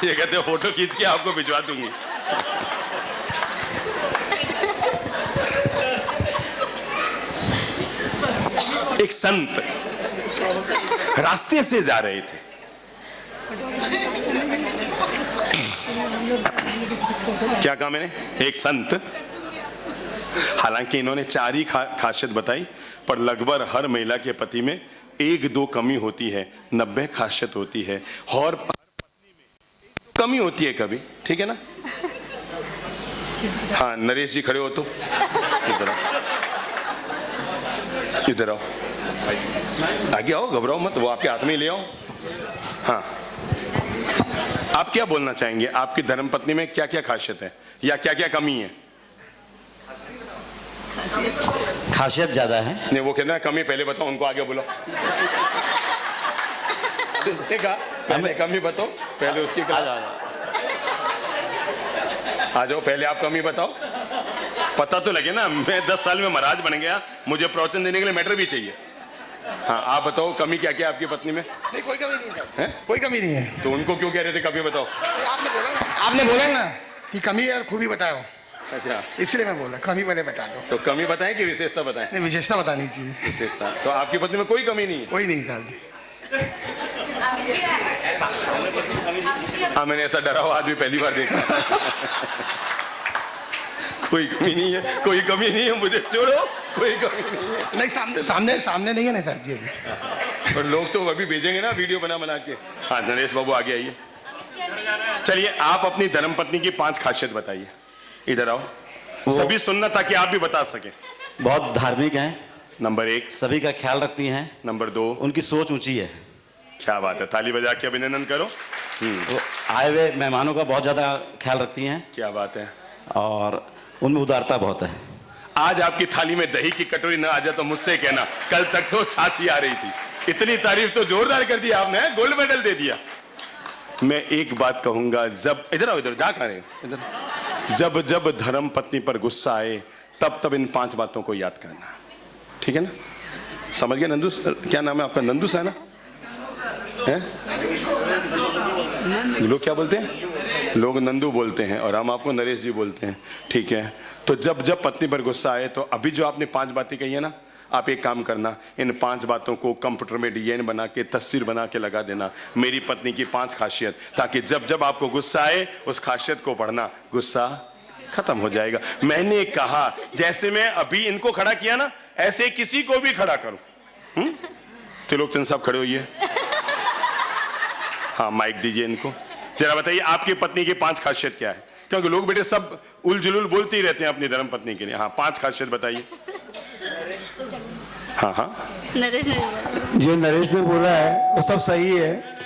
[SPEAKER 1] ये कहते हो फोटो खींच के आपको भिजवा दूंगी। एक संत रास्ते से जा रहे थे, क्या कहा मैंने? एक संत, हालांकि इन्होंने 4 ही खासियत बताई, पर लगभग हर महिला के पति में 1-2 कमी होती है, 90 खासियत होती है, और हर पत्नी में कमी होती है कभी। ठीक है ना? हाँ नरेश जी खड़े हो तो इधर आओ, इधर आओ, आगे आओ, घबराओ मत, वो आपके हाथ में ही ले आओ। हाँ आप क्या बोलना चाहेंगे, आपकी धर्मपत्नी में क्या क्या खासियत है या क्या क्या कमी है?
[SPEAKER 5] खासियत ज्यादा है।
[SPEAKER 1] नहीं वो कहते हैं कमी पहले बताओ, उनको आगे बोलो। देखा, पहले कमी बताओ, पहले उसकी आ जाओ, पहले आप कमी बताओ, पता तो लगे ना। मैं 10 साल में महाराज बन गया, मुझे प्रवचन देने के लिए मैटर भी चाहिए। हाँ आप बताओ कमी क्या क्या आपकी पत्नी में?
[SPEAKER 2] नहीं कोई कमी नहीं है, कोई कमी नहीं है।
[SPEAKER 1] तो उनको क्यों कह रहे थे कमी बताओ?
[SPEAKER 2] आपने बोला ना कि कमी है और खूबी बताओ।
[SPEAKER 1] अच्छा,
[SPEAKER 2] इसलिए मैं बोला कमी मैंने बता दो।
[SPEAKER 1] तो कमी बताएं कि विशेषता बताएं?
[SPEAKER 2] नहीं, विशेषता बतानी चाहिए।
[SPEAKER 1] विशेषता। तो आपकी पत्नी में कोई कमी नहीं है?
[SPEAKER 2] कोई नहीं साहब जी।
[SPEAKER 1] हाँ, मैंने ऐसा डरा हुआ आदमी पहली बार देखा। कोई कमी नहीं है, कोई कमी नहीं है, मुझे छोड़ो, कोई कमी नहीं है।
[SPEAKER 2] नहीं, सामने नहीं है ना साहब जी अभी।
[SPEAKER 1] पर लोग तो अभी भेजेंगे ना वीडियो बना के। हाँ नरेश बाबू आगे आइए। चलिए आप अपनी धर्मपत्नी की 5 खासियत बताइए। इधर आओ, सभी सुनना ताकि आप भी बता सके।
[SPEAKER 5] बहुत धार्मिक हैं,
[SPEAKER 1] नंबर 1।
[SPEAKER 5] सभी का ख्याल रखती हैं,
[SPEAKER 1] नंबर 2।
[SPEAKER 5] उनकी सोच ऊंची है।
[SPEAKER 1] क्या बात है, ताली बजा के अभिनंदन करो।
[SPEAKER 5] वो आए हुए मेहमानों का बहुत ज्यादा ख्याल रखती हैं
[SPEAKER 1] क्या बात है।
[SPEAKER 5] और उनमें उदारता बहुत है।
[SPEAKER 1] आज आपकी थाली में दही की कटोरी ना आ जाए तो मुझसे कहना, कल तक तो छाछ ही आ रही थी। इतनी तारीफ तो जोरदार कर दी आपने, गोल्ड मेडल दे दिया। मैं एक बात कहूंगा, जब इधर आओ, इधर जा कहां रहे हो, इधर। जब जब धर्म पत्नी पर गुस्सा आए तब तब इन 5 बातों को याद करना, ठीक है ना? समझ गए? नंदू, क्या नाम है आपका? नंदू सा है ना? लोग क्या बोलते हैं? लोग नंदू बोलते हैं और हम आपको नरेश जी बोलते हैं, ठीक है? तो जब जब पत्नी पर गुस्सा आए तो अभी जो आपने 5 बातें कही है ना, आप एक काम करना, इन 5 बातों को कंप्यूटर में डिजाइन बना के, तस्वीर बना के लगा देना, मेरी पत्नी की 5 खासियत, ताकि जब जब आपको गुस्सा आए उस खासियत को पढ़ना, गुस्सा खत्म हो जाएगा। मैंने कहा जैसे मैं अभी इनको खड़ा किया ना, ऐसे किसी को भी खड़ा करूं। त्रिलोकचंद साहब खड़े होइए। हाँ, माइक दीजिए इनको। जरा बताइए आपकी पत्नी की 5 खासियत क्या है? क्योंकि लोग बेटे सब उलझुल बोलते ही रहते हैं अपनी धर्म पत्नी के लिए। हाँ, 5 खासियत बताइए। हाँ,
[SPEAKER 6] नरेश ने
[SPEAKER 3] जो नरेश ने बोला है वो सब सही है।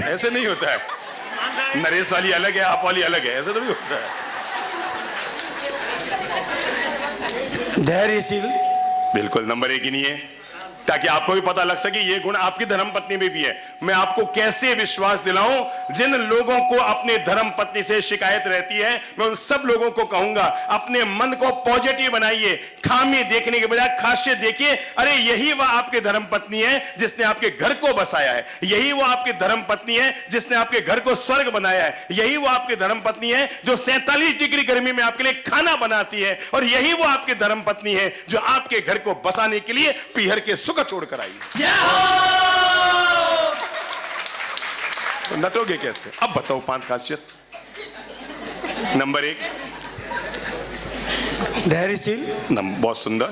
[SPEAKER 1] ऐसे नहीं होता है। नरेश वाली अलग है, आप वाली अलग है, ऐसे तो नहीं होता है।
[SPEAKER 3] धैर्यशील।
[SPEAKER 1] बिल्कुल नंबर 1 ही नहीं है, ताकि आपको भी पता लग सके ये गुण आपकी धर्म पत्नी में भी है। मैं आपको कैसे विश्वास दिलाऊं? जिन लोगों को अपने धर्म पत्नी से शिकायत रहती है, मैं उन सब लोगों को कहूंगा अपने मन को पॉजिटिव बनाइए। खामी देखने के बजाय खासियत देखिए। अरे यही वह आपके धर्म पत्नी है जिसने आपके घर को बसाया है। यही वो आपकी धर्म पत्नी है जिसने आपके घर को स्वर्ग बनाया है। यही वो आपकी धर्म पत्नी है जो 47 डिग्री गर्मी में आपके लिए खाना बनाती है। और यही वो आपकी धर्म पत्नी है जो आपके घर को बसाने के लिए पीहर के सुख छोड़कर आई। तो नटोगे कैसे? अब बताओ 5 खासियत। नंबर 1
[SPEAKER 3] धैर्यशील,
[SPEAKER 1] बहुत सुंदर।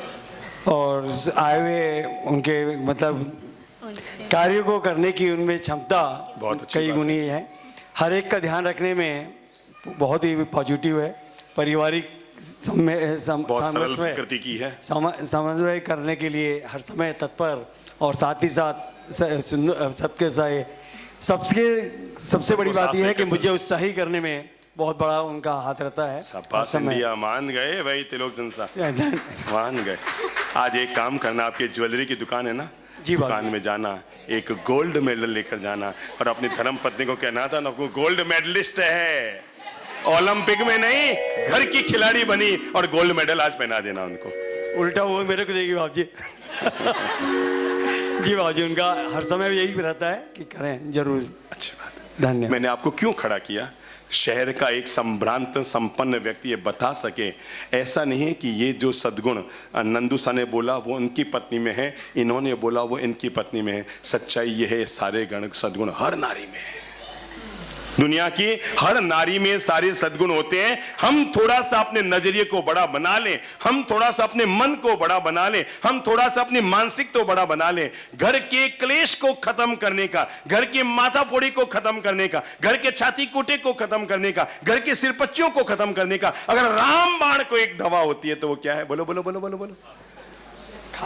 [SPEAKER 3] और आए हुए उनके मतलब कार्यों को करने की उनमें क्षमता
[SPEAKER 1] बहुत अच्छी
[SPEAKER 3] कई
[SPEAKER 1] बात
[SPEAKER 3] गुनी है। हर एक का ध्यान रखने में बहुत ही पॉजिटिव है। पारिवारिक
[SPEAKER 1] बहुत सरल
[SPEAKER 3] सामंजस्य
[SPEAKER 1] प्रकृति की है।
[SPEAKER 3] समन्वय करने के लिए हर समय तत्पर, और साथ ही साथ सबके सबसे बड़ी बात यह है कि मुझे उत्साही करने में बहुत बड़ा उनका हाथ रहता है।
[SPEAKER 1] शाबाश इंडिया, मान गए भाई त्रिलोकचंद साहब, मान गए। आज एक काम करना, आपकी ज्वेलरी की दुकान है ना
[SPEAKER 3] जी,
[SPEAKER 1] दुकान में जाना, एक गोल्ड मेडल लेकर जाना और अपनी धर्म पत्नी को कहना था ना, गोल्ड मेडलिस्ट है, ओलंपिक में नहीं घर की खिलाड़ी बनी, और गोल्ड मेडल आज पहना देना उनको।
[SPEAKER 3] उल्टा वो मेरे को देगी बाबू जी। जी बाबू जी, उनका हर समय यही रहता है कि करें जरूर।
[SPEAKER 1] अच्छी बात है।
[SPEAKER 3] धन्यवाद।
[SPEAKER 1] मैंने आपको क्यों खड़ा किया? शहर का एक संभ्रांत संपन्न व्यक्ति ये बता सके, ऐसा नहीं है कि ये जो सद्गुण नंदू सा ने बोला वो उनकी पत्नी में है, इन्होंने बोला वो इनकी पत्नी में है। सच्चाई ये है, सारे गण सद्गुण हर नारी में है। दुनिया की हर नारी में सारे सद्गुण होते हैं। हम थोड़ा सा अपने नजरिए को बड़ा बना लें, हम थोड़ा सा अपने मन को बड़ा बना लें, हम थोड़ा सा अपनी मानसिक तो बड़ा बना लें। घर के क्लेश को खत्म करने का, घर की माथाफोड़ी को खत्म करने का, घर के छाती कूटे को खत्म करने का, घर के सिरपच्चियों को खत्म करने का अगर रामबाण को एक दवा होती है तो वो क्या है? बोलो बोलो बोलो बोलो बोलो।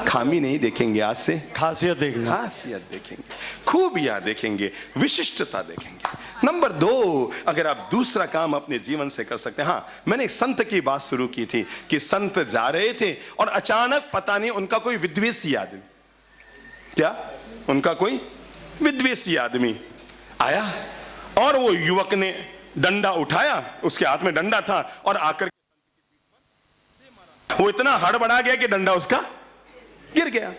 [SPEAKER 1] खामी नहीं देखेंगे, आज से
[SPEAKER 3] खासियत देखेंगे,
[SPEAKER 1] खासियत देखेंगे, खूबियां देखेंगे, विशिष्टता देखेंगे। नंबर 2, अगर आप दूसरा काम अपने जीवन से कर सकते हैं। हाँ, मैंने एक संत की बात शुरू की थी कि संत जा रहे थे और अचानक पता नहीं उनका कोई विद्वेषी आदमी, क्या उनका कोई विद्वेषी आदमी आया और वो युवक ने डंडा उठाया, उसके हाथ में डंडा था, और आकर वो इतना हड़बड़ा गया कि डंडा उसका गिर गया।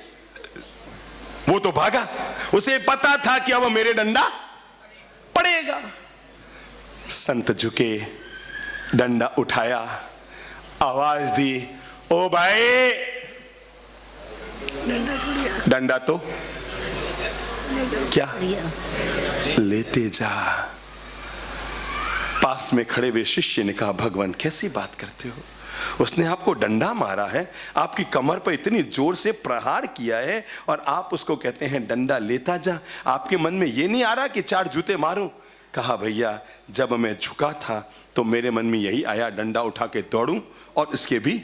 [SPEAKER 1] वो तो भागा, उसे पता था कि अब मेरे डंडा पड़ेगा। संत झुके, डंडा उठाया आवाज दी, ओ भाई डंडा तो क्या लेते जा। पास में खड़े हुए शिष्य ने कहा, भगवान कैसी बात करते हो, उसने आपको डंडा मारा है, आपकी कमर पर इतनी जोर से प्रहार किया है और आप उसको कहते हैं डंडा लेता जा। आपके मन में ये नहीं आ रहा कि 4 जूते मारूं? कहा, भैया जब मैं झुका था तो मेरे मन में यही आया, डंडा उठा के दौड़ूं और इसके भी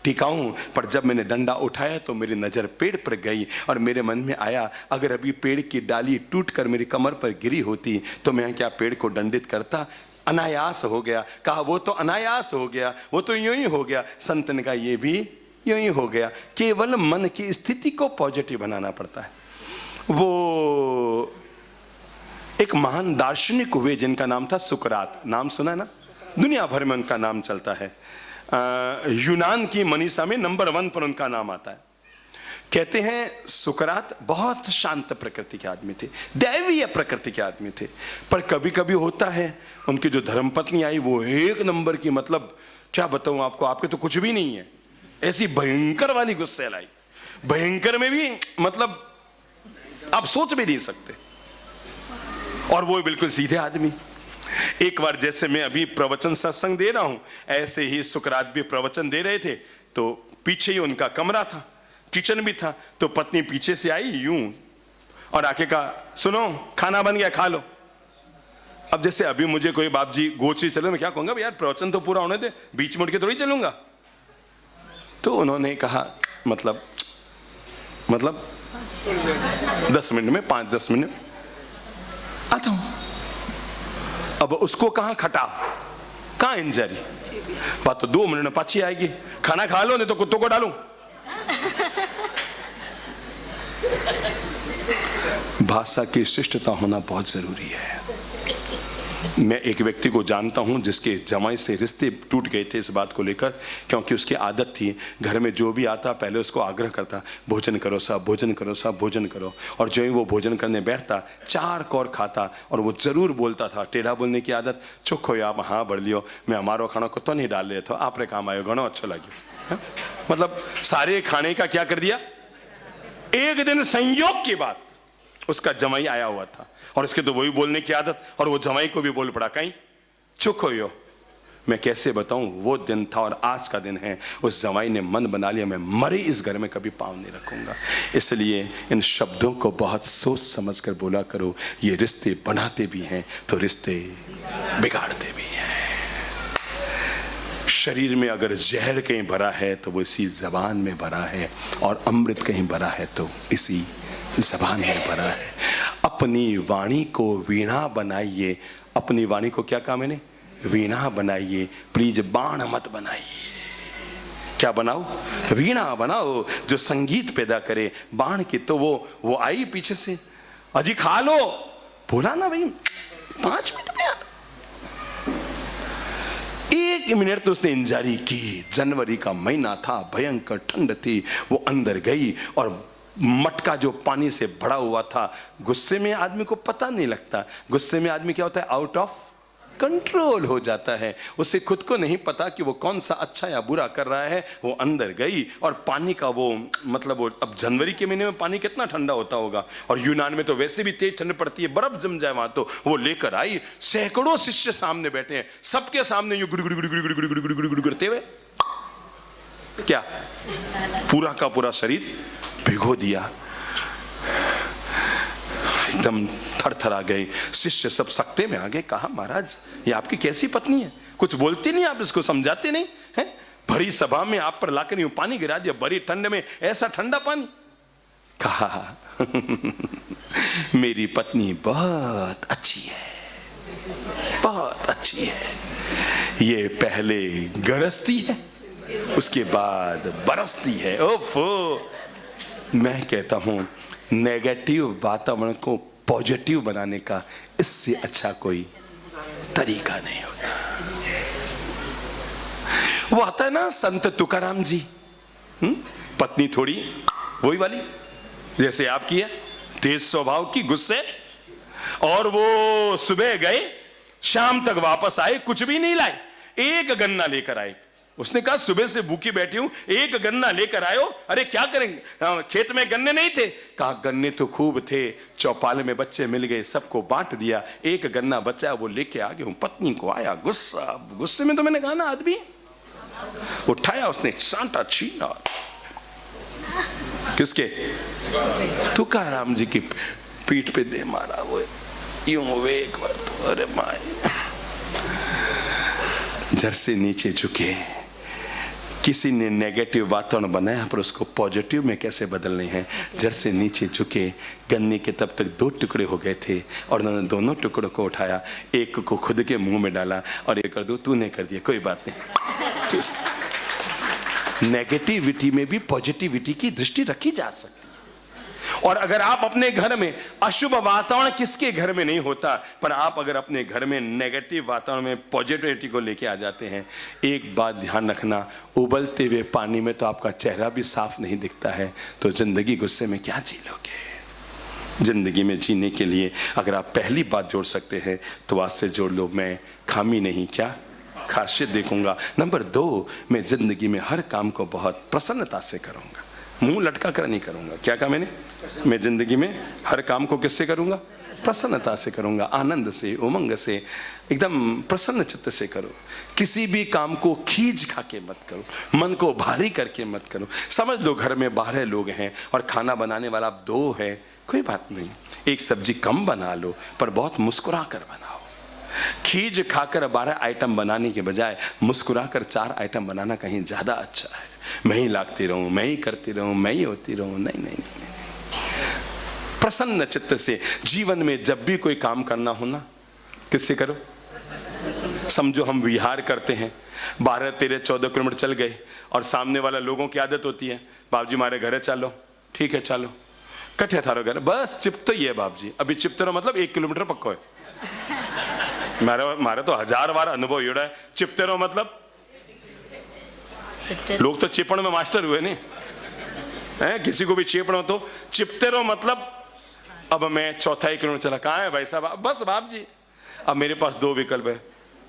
[SPEAKER 1] टिकाऊं। पर जब मैंने डंडा उठाया तो मेरी नजर पेड़ पर गई और मेरे मन में आया, अगर अभी पेड़ की डाली टूटकर मेरी कमर पर गिरी होती तो मैं क्या पेड़ को दंडित करता? अनायास हो गया। कहा, वो तो अनायास हो गया, वो तो यूं ही हो गया। संत ने कहा, ये भी यूं ही हो गया। केवल मन की स्थिति को पॉजिटिव बनाना पड़ता है। वो एक महान दार्शनिक हुए जिनका नाम था सुकरात, नाम सुना ना, दुनिया भर में उनका नाम चलता है। यूनान की मनीषा में नंबर 1 पर उनका नाम आता है। कहते हैं सुकरात बहुत शांत प्रकृति के आदमी थे, दैवीय प्रकृति के आदमी थे। पर कभी कभी होता है, उनकी जो धर्मपत्नी आई वो 1 नंबर की, मतलब क्या बताऊं आपको, आपके तो कुछ भी नहीं है, ऐसी भयंकर वाली गुस्सेल आई, भयंकर में भी मतलब आप सोच भी नहीं सकते। और वो बिल्कुल सीधे आदमी। एक बार जैसे मैं अभी प्रवचन सत्संग दे रहा हूं, ऐसे ही सुकरात भी प्रवचन दे रहे थे, तो पीछे ही उनका कमरा था, किचन भी था। तो पत्नी पीछे से आई यूं और आके कहा, सुनो खाना बन गया, खा लो। अब जैसे अभी मुझे कोई बाप जी गोची चलो, मैं क्या कहूंगा, यार प्रवचन तो पूरा होने दे, बीच मुड़ के थोड़ी चलूंगा। तो उन्होंने कहा, मतलब 10 मिनट में, 5-10 मिनट आता हूं। अब उसको कहां खटा, कहां इंजरी, बात तो 2 मिनट में पाछी आएगी। खाना खा लो नहीं तो कुत्तों को डालूं। भाषा की शिष्टता होना बहुत जरूरी है। मैं एक व्यक्ति को जानता हूं जिसके जमाई से रिश्ते टूट गए थे इस बात को लेकर, क्योंकि उसकी आदत थी घर में जो भी आता पहले उसको आग्रह करता, भोजन करो साहब, भोजन करो साहब, भोजन करो। और जो ही वो भोजन करने बैठता 4 कौर खाता और वो जरूर बोलता था, टेढ़ा बोलने की आदत, चुप हो आप, हाँ बढ़ लियो, मैं हमारो खाना को तो नहीं डाल रहे थे, आपने काम आयो, घणो अच्छा लगे। मतलब सारे खाने का क्या कर दिया। एक दिन संयोग की बात, उसका जमाई आया हुआ था और उसके तो वही बोलने की आदत, और वो जमाई को भी बोल पड़ा, कहीं चुप हो यो। मैं कैसे बताऊं, वो दिन था और आज का दिन है। उस जमाई ने मन बना लिया, मैं मरे इस घर में कभी पाँव नहीं रखूंगा। इसलिए इन शब्दों को बहुत सोच समझ कर बोला करो। ये रिश्ते बनाते भी हैं तो रिश्ते बिगाड़ते भी हैं। शरीर में अगर जहर कहीं भरा है तो वो इसी जबान में भरा है, और अमृत कहीं भरा है तो इसी जबान में भरा है। अपनी वाणी को वीणा बनाइए। अपनी वाणी को क्या कहा मैंने, वीणा बनाइए, प्लीज बाण मत बनाइए। क्या बनाओ, वीणा बनाओ जो संगीत पैदा करे। बाण की तो वो आई पीछे से, अजी खा लो, बोला ना भाई 5 मिनट में, 1 मिनट तो उसने इंजारी की। जनवरी का महीना था, भयंकर ठंड थी। वो अंदर गई और मटका जो पानी से भरा हुआ था, गुस्से में आदमी को पता नहीं लगता, गुस्से में आदमी क्या होता है, आउट ऑफ कंट्रोल हो जाता है। उसे खुद को नहीं पता कि वो कौन सा अच्छा या बुरा कर रहा है। वो अंदर गई और पानी का वो मतलब वो, अब जनवरी के महीने में पानी कितना ठंडा होता होगा, और यूनान में तो वैसे भी तेज ठंड पड़ती है, बर्फ जम जाए वहां, तो वो लेकर आई। सैकड़ों शिष्य सामने बैठे हैं, सबके सामने यूं गुड़ गुड़ गुड़ गुड़ गुड़ गुड़ गुड़ गुड़ करते हुए क्या पूरा का पूरा शरीर भिगो दिया। एकदम थरथरा गए शिष्य, सब सकते में आ गए। कहा, महाराज ये आपकी कैसी पत्नी है, कुछ बोलती नहीं, आप इसको समझाते नहीं हैं? भरी सभा में आप पर लाकर यूं पानी गिरा दिया, बड़ी ठंड में ऐसा ठंडा पानी। कहा, मेरी पत्नी बहुत अच्छी है, बहुत अच्छी है। ये पहले गरजती है, उसके बाद बरसती है। ओफो, मैं कहता हूं नेगेटिव वातावरण को पॉजिटिव बनाने का इससे अच्छा कोई तरीका नहीं होता। वो आता है ना संत तुकाराम जी, पत्नी थोड़ी वही वाली जैसे आपकी है, तेज स्वभाव की, गुस्से, और वो सुबह गए, शाम तक वापस आए, कुछ भी नहीं लाए, एक गन्ना लेकर आए। उसने कहा सुबह से भूखी बैठी हूं, एक गन्ना लेकर आयो। अरे क्या करेंगे, खेत में गन्ने नहीं थे? कहा गन्ने तो खूब थे, चौपाल में बच्चे मिल गए, सबको बांट दिया, एक गन्ना बचा वो लेके आ गया हूं। पत्नी को आया गुस्सा, गुस्से में तो मैंने कहा ना आदमी, उठाया उसने, चांटा छीना। किसके? तुकाराम जी की पीठ पे दे मारा। वो यूं वे एक बार तो, अरे माई, जर से नीचे झुके। किसी ने नेगेटिव वातावरण बनाया पर उसको पॉजिटिव में कैसे बदलने हैं। जर से नीचे झुके। गन्ने के तब तक 2 टुकड़े हो गए थे और उन्होंने दोनों टुकड़ों को उठाया, एक को खुद के मुंह में डाला और ये कर दो, तूने कर दिया, कोई बात नहीं। नेगेटिविटी में भी पॉजिटिविटी की दृष्टि रखी जा सकती है। और अगर आप अपने घर में, अशुभ वातावरण किसके घर में नहीं होता, पर आप अगर अपने घर में नेगेटिव वातावरण में पॉजिटिविटी को लेके आ जाते हैं, एक बात ध्यान रखना, उबलते हुए पानी में तो आपका चेहरा भी साफ नहीं दिखता है, तो जिंदगी गुस्से में क्या जी लोगे। जिंदगी में जीने के लिए अगर आप पहली बात जोड़ सकते हैं तो आज से जोड़ लो, मैं खामी नहीं, क्या खासियत देखूंगा। नंबर 2, मैं जिंदगी में हर काम को बहुत प्रसन्नता से करूंगा, मुंह लटका कर नहीं करूंगा। क्या कहा मैंने? मैं जिंदगी में हर काम को किससे करूंगा? प्रसन्नता से करूंगा, आनंद से, उमंग से, एकदम प्रसन्न चित्त से करो। किसी भी काम को खींच खा के मत करो, मन को भारी करके मत करो। समझ लो घर में 12 लोग हैं और खाना बनाने वाला 2 है, कोई बात नहीं, एक सब्जी कम बना लो पर बहुत मुस्कुरा कर बनाओ। खींच खाकर 12 आइटम बनाने के बजाय मुस्कुरा कर 4 आइटम बनाना कहीं ज्यादा अच्छा है। मैं ही लागती रहूं, मैं ही करती रहूं, मैं ही होती रहूं, नहीं नहीं नहीं, नहीं। प्रसन्न चित्त से जीवन में जब भी कोई काम करना हो ना, किससे करो? समझो हम विहार करते हैं, 12, 13, 14 किलोमीटर चल गए और सामने वाला लोगों की आदत होती है, बाप जी हमारे घर चलो, ठीक है चलो, कठे थारो घर, बस चिपतो ही है बाप जी, अभी चिपते रहो मतलब 1 किलोमीटर पक्को है। मारे तो 1000 बार अनुभव है, चिपते रहो मतलब लोग तो चिपण में मास्टर हुए नहीं है, किसी को भी चिपण तो चिपते रहो मतलब अब मैं 4 किलोमीटर चला, कहाँ है भाई साहब? बस बाप जी अब मेरे पास 2 विकल्प है,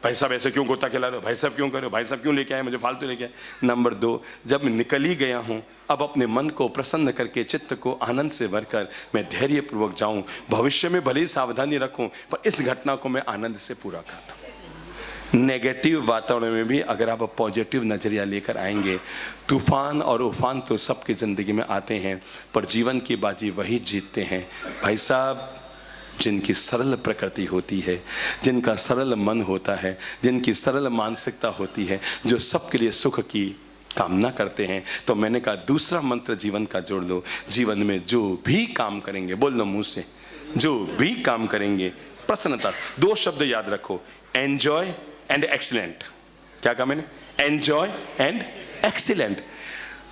[SPEAKER 1] भाई साहब ऐसे क्यों गोता खिला रहे हो, भाई साहब क्यों कर रहे हो, भाई साहब क्यों लेके आए मुझे फालतू लेके आए। नंबर 2, जब निकल ही गया हूं, अब अपने मन को प्रसन्न करके चित्त को आनंद से भरकर मैं धैर्यपूर्वक जाऊं, भविष्य में भले ही सावधानी रखूं पर इस घटना को मैं आनंद से पूरा करता हूं। नेगेटिव वातावरण में भी अगर आप पॉजिटिव नजरिया लेकर आएंगे, तूफान और उफान तो सबकी जिंदगी में आते हैं पर जीवन की बाजी वही जीतते हैं भाई साहब जिनकी सरल प्रकृति होती है, जिनका सरल मन होता है, जिनकी सरल मानसिकता होती है, जो सबके लिए सुख की कामना करते हैं। तो मैंने कहा दूसरा मंत्र जीवन का जोड़ लो, जीवन में जो भी काम करेंगे, बोल लो मुंह से, जो भी काम करेंगे प्रसन्नता। 2 शब्द याद रखो, एंजॉय एंड एक्सीलेंट। क्या कहा मैंने? Enjoy and excellent.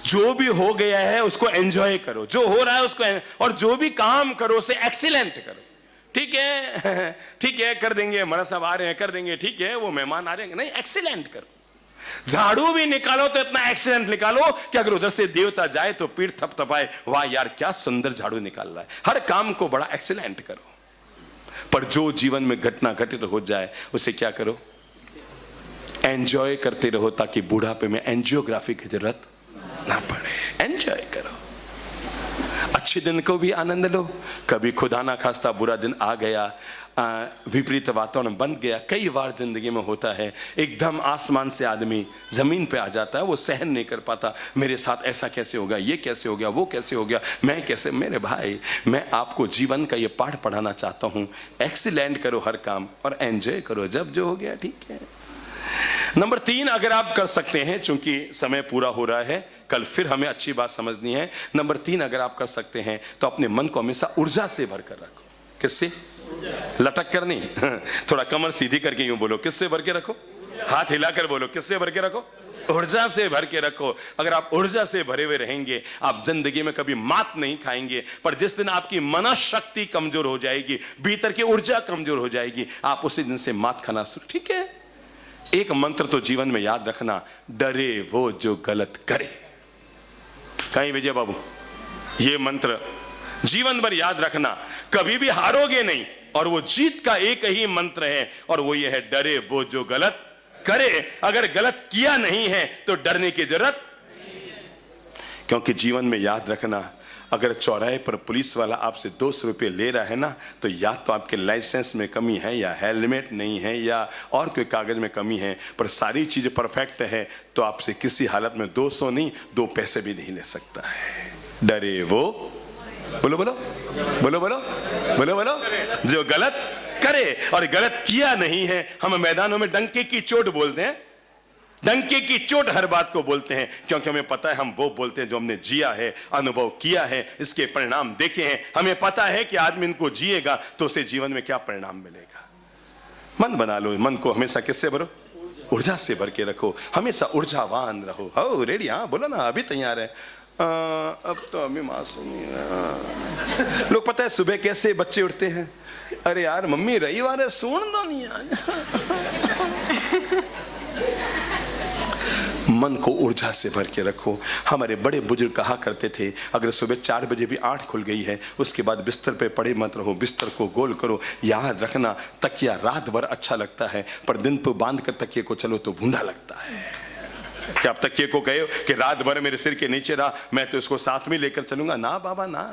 [SPEAKER 1] जो भी हो गया है उसको एंजॉय करो, जो हो रहा है उसको, और जो भी काम करो उसे एक्सीलेंट करो। ठीक है ठीक है कर देंगे, हमारा सब आ रहे हैं कर देंगे, ठीक है वो मेहमान आ रहे हैं, नहीं एक्सीलेंट करो। झाड़ू भी निकालो तो इतना एक्सीलेंट निकालो कि अगर उधर से देवता जाए तो पीठ थपथपाए, वाह यार क्या सुंदर झाड़ू निकाल रहा है। हर काम को बड़ा एक्सीलेंट करो। पर जो जीवन में घटना घटित हो जाए उसे क्या करो? एंजॉय करते रहो ताकि बुढ़ापे में एंजियोग्राफी की जरूरत ना पड़े। एंजॉय करो, अच्छे दिन को भी आनंद लो। कभी खुदा ना खास्ता बुरा दिन आ गया, विपरीत वातावरण बन गया, कई बार जिंदगी में होता है, एकदम आसमान से आदमी जमीन पे आ जाता है, वो सहन नहीं कर पाता, मेरे साथ ऐसा कैसे हो गया, ये कैसे हो गया, वो कैसे हो गया, मैं कैसे। मेरे भाई मैं आपको जीवन का ये पाठ पढ़ाना चाहता हूँ, एक्सीलेंट करो हर काम और एंजॉय करो, जब जो हो गया ठीक है। नंबर 3 अगर आप कर सकते हैं, चूंकि समय पूरा हो रहा है, कल फिर हमें अच्छी बात समझनी है। नंबर 3 अगर आप कर सकते हैं तो अपने मन को हमेशा ऊर्जा से भरकर रखो। किससे? लटक कर नहीं थोड़ा कमर सीधी करके यूं बोलो, किससे भर के रखो? हाथ हिलाकर बोलो, किससे भर के रखो? ऊर्जा से भर के रखो। अगर आप ऊर्जा से भरे हुए रहेंगे आप जिंदगी में कभी मात नहीं खाएंगे। पर जिस दिन आपकी मनोशक्ति कमजोर हो जाएगी, भीतर की ऊर्जा कमजोर हो जाएगी, आप उसी दिन से मात खाना शुरू। ठीक है, एक मंत्र तो जीवन में याद रखना, डरे वो जो गलत करे। कहीं विजय बाबू ये मंत्र जीवन भर याद रखना, कभी भी हारोगे नहीं। और वो जीत का एक ही मंत्र है और वो ये है, डरे वो जो गलत करे, अगर गलत किया नहीं है तो डरने की जरूरत, क्योंकि जीवन में याद रखना, अगर चौराहे पर पुलिस वाला आपसे 200 रुपये ले रहा है ना, तो या तो आपके लाइसेंस में कमी है, या हेलमेट नहीं है, या और कोई कागज में कमी है, पर सारी चीजें परफेक्ट है तो आपसे किसी हालत में 200 नहीं 2 पैसे भी नहीं ले सकता है। डरे वो, बोलो बोलो बोलो बोलो बोलो बोलो, जो गलत करे, और गलत किया नहीं है। हम मैदानों में डंके की चोट बोलते हैं, डंके की चोट हर बात को बोलते हैं, क्योंकि हमें पता है हम वो बोलते हैं जो हमने जिया है, अनुभव किया है, इसके परिणाम देखे हैं। हमें पता है कि आदमी इनको जिएगा तो उसे जीवन में क्या परिणाम मिलेगा। मन बना लो, मन को हमेशा किससे भरो, ऊर्जा से भर के रखो, हमेशा ऊर्जावान रहो। हो रेडी, हाँ बोलो ना, अभी तैयार है। अब तो अभी मासूम ही लोग, पता है सुबह कैसे बच्चे उठते हैं, अरे यार मम्मी रविवार है, सुन दो नहीं आज। मन को ऊर्जा से भर के रखो। हमारे बड़े बुजुर्ग कहा करते थे, अगर सुबह 4 बजे भी आंख खुल गई है, उसके बाद बिस्तर पे पड़े मत रहो, बिस्तर को गोल करो। याद रखना, तकिया रात भर अच्छा लगता है, पर दिन पे बांध कर तकिए को चलो तो भूंडा लगता है। क्या आप तकिए को कहे कि रात भर मेरे सिर के नीचे रहा, मैं तो इसको साथ में लेकर चलूंगा? ना बाबा ना।